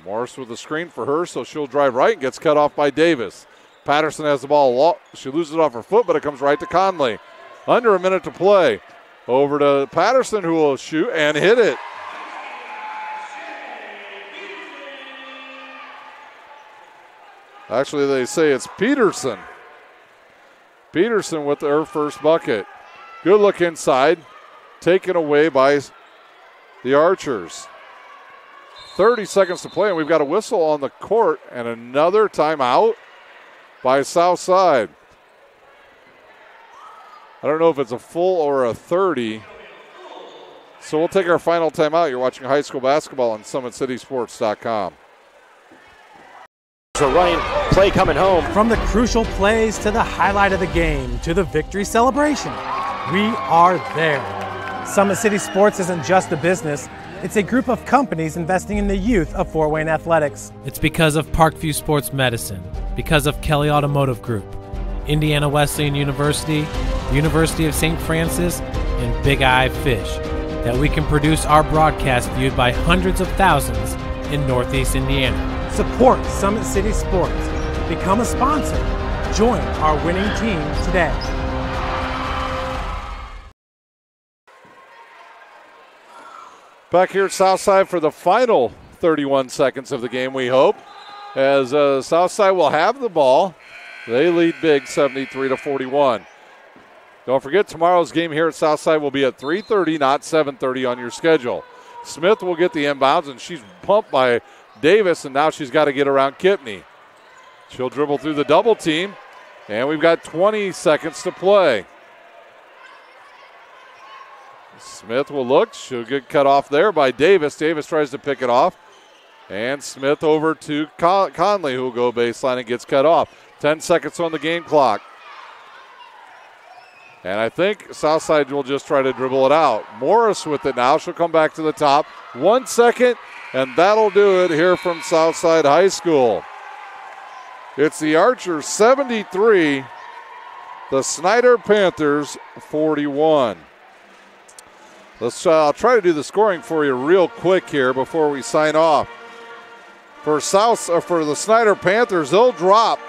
Morris with a screen for her, so she'll drive right and gets cut off by Davis. Patterson has the ball. She loses it off her foot, but it comes right to Conley. Under a minute to play. Over to Patterson, who will shoot and hit it. Actually, they say it's Peterson. Peterson with her first bucket. Good look inside. Taken away by the Archers. 30 seconds to play, and we've got a whistle on the court and another timeout by Southside. I don't know if it's a full or a 30. So we'll take our final timeout. You're watching high school basketball on SummitCitySports.com. A running play coming home. From the crucial plays to the highlight of the game to the victory celebration, we are there. Summit City Sports isn't just a business. It's a group of companies investing in the youth of Fort Wayne athletics. It's because of Parkview Sports Medicine, because of Kelly Automotive Group, Indiana Wesleyan University, the University of St. Francis, and Big Eye Fish, that we can produce our broadcast viewed by hundreds of thousands in Northeast Indiana. Support Summit City Sports. Become a sponsor. Join our winning team today. Back here at Southside for the final 31 seconds of the game, we hope, as Southside will have the ball. They lead big 73-41. Don't forget, tomorrow's game here at Southside will be at 3:30, not 7:30 on your schedule. Smith will get the inbounds, and she's pumped by Davis, and now she's got to get around Kipney. She'll dribble through the double team, and we've got 20 seconds to play. Smith will look. She'll get cut off there by Davis. Davis tries to pick it off, and Smith over to Conley, who will go baseline and gets cut off. 10 seconds on the game clock. And I think Southside will just try to dribble it out. Morris with it now. She'll come back to the top. 1 second, and that'll do it here from Southside High School. It's the Archers 73, the Snider Panthers 41. Let's try to do the scoring for you real quick here before we sign off. For the Snider Panthers, they'll drop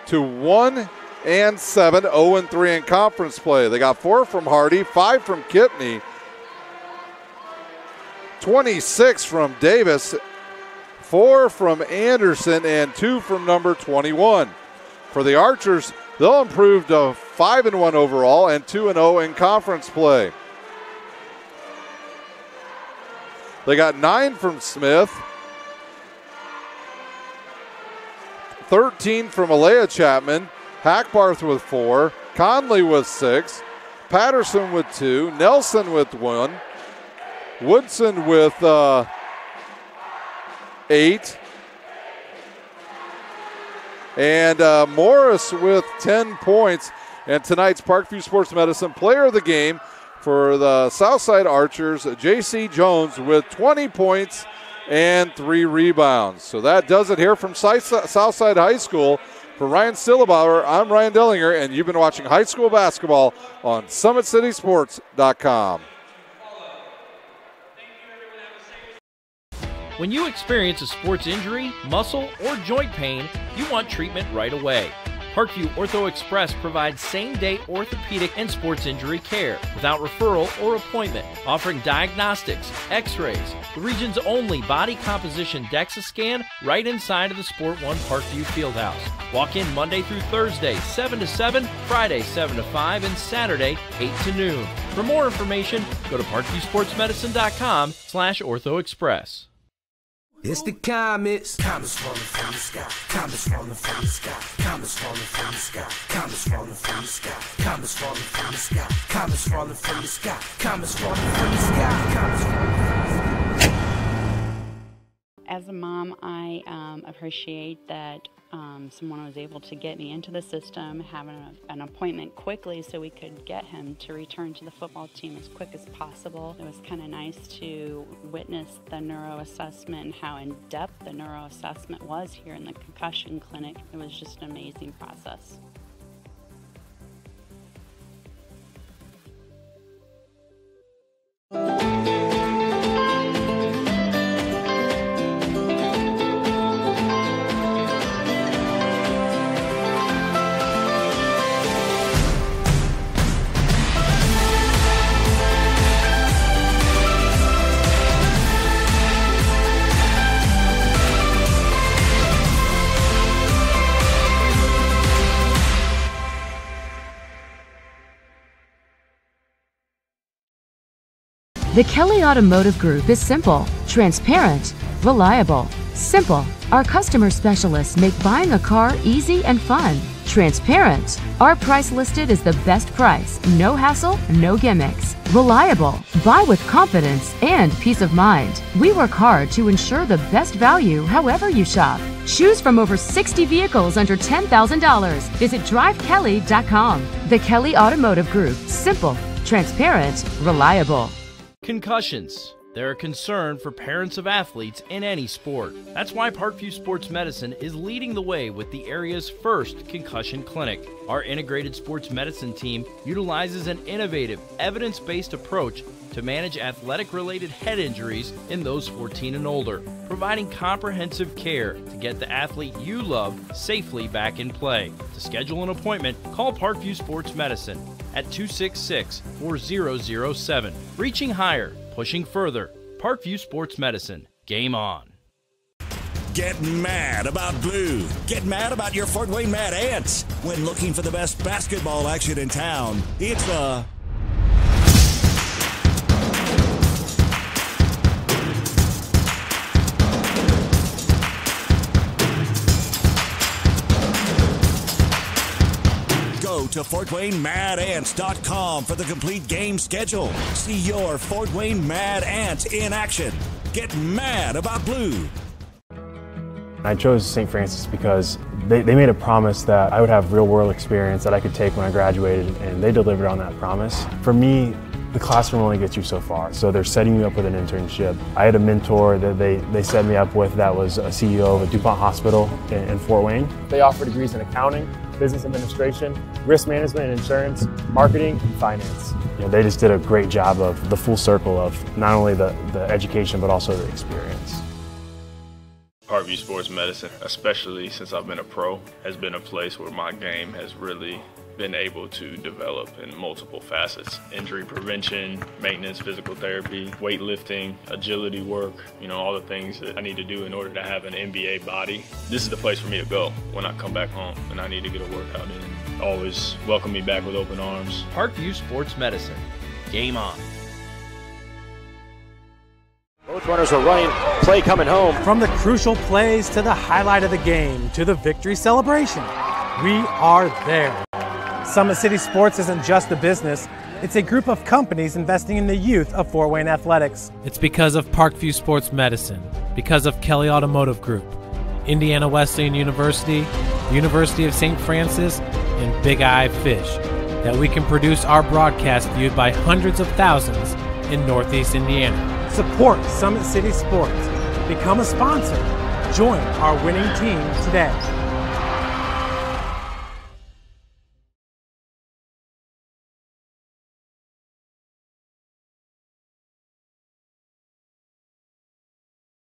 to 1-7, 0-3 in conference play. They got 4 from Hardy, 5 from Kipney, 26 from Davis, 4 from Anderson, and 2 from number 21. For the Archers, they'll improve to 5-1 overall and 2-0 in conference play. They got 9 from Smith, 13 from Alea Chapman, Hackbarth with 4, Conley with 6, Patterson with 2, Nelson with 1, Woodson with 8, and Morris with 10 points. And tonight's Parkview Sports Medicine Player of the Game for the Southside Archers, J.C. Jones with 20 points and 3 rebounds. So that does it here from Southside High School. For Ryan Stillebauer, I'm Ryan Dellinger, and you've been watching high school basketball on SummitCitySports.com. When you experience a sports injury, muscle, or joint pain, you want treatment right away. Parkview Ortho Express provides same-day orthopedic and sports injury care without referral or appointment, offering diagnostics, x-rays, the region's only body composition DEXA scan right inside of the Sport One Parkview Fieldhouse. Walk in Monday through Thursday, 7 to 7, Friday, 7 to 5, and Saturday, 8 to noon. For more information, go to parkviewsportsmedicine.com/orthoexpress. It's the Comets. Comets falling from the sky. Comets falling from the sky. Comets falling from the sky. Comets falling from the sky. Comets falling from the sky. Comets falling from the sky. Comets falling from the sky. Comets falling from the sky. As a mom, I appreciate that someone was able to get me into the system, having an appointment quickly so we could get him to return to the football team as quick as possible. It was kind of nice to witness the neuroassessment and how in-depth the neuroassessment was here in the concussion clinic. It was just an amazing process. The Kelly Automotive Group is simple, transparent, reliable. Simple. Our customer specialists make buying a car easy and fun. Transparent. Our price listed is the best price. No hassle, no gimmicks. Reliable. Buy with confidence and peace of mind. We work hard to ensure the best value however you shop. Choose from over 60 vehicles under $10,000. Visit drivekelly.com. The Kelly Automotive Group. Simple, transparent, reliable. Concussions. They're a concern for parents of athletes in any sport. That's why Parkview Sports Medicine is leading the way with the area's first concussion clinic. Our integrated sports medicine team utilizes an innovative, evidence-based approach to manage athletic-related head injuries in those 14 and older, providing comprehensive care to get the athlete you love safely back in play. To schedule an appointment, call Parkview Sports Medicine at 266-4007. Reaching higher, pushing further. Parkview Sports Medicine. Game on. Get mad about blue. Get mad about your Fort Wayne Mad Ants. When looking for the best basketball action in town, it's the Go to FortWayneMadAnts.com for the complete game schedule. See your Fort Wayne Mad Ants in action. Get mad about blue. I chose St. Francis because they made a promise that I would have real-world experience that I could take when I graduated, and they delivered on that promise. For me, the classroom only gets you so far. So they're setting you up with an internship. I had a mentor that they set me up with that was a CEO of a DuPont hospital in Fort Wayne. They offer degrees in accounting, business administration, risk management and insurance, marketing, and finance. They just did a great job of the full circle of not only the education, but also the experience. Parkview Sports Medicine, especially since I've been a pro, has been a place where my game has really been able to develop in multiple facets. Injury prevention, maintenance, physical therapy, weightlifting, agility work, all the things that I need to do in order to have an NBA body. This is the place for me to go when I come back home and I need to get a workout in. Always welcome me back with open arms. Parkview Sports Medicine. Game on. Both runners are running, play coming home. From the crucial plays to the highlight of the game to the victory celebration, we are there. Summit City Sports isn't just a business, it's a group of companies investing in the youth of Fort Wayne athletics. It's because of Parkview Sports Medicine, because of Kelly Automotive Group, Indiana Wesleyan University, University of St. Francis, and Big Eye Fish, that we can produce our broadcast viewed by hundreds of thousands in Northeast Indiana. Support Summit City Sports. Become a sponsor. Join our winning team today.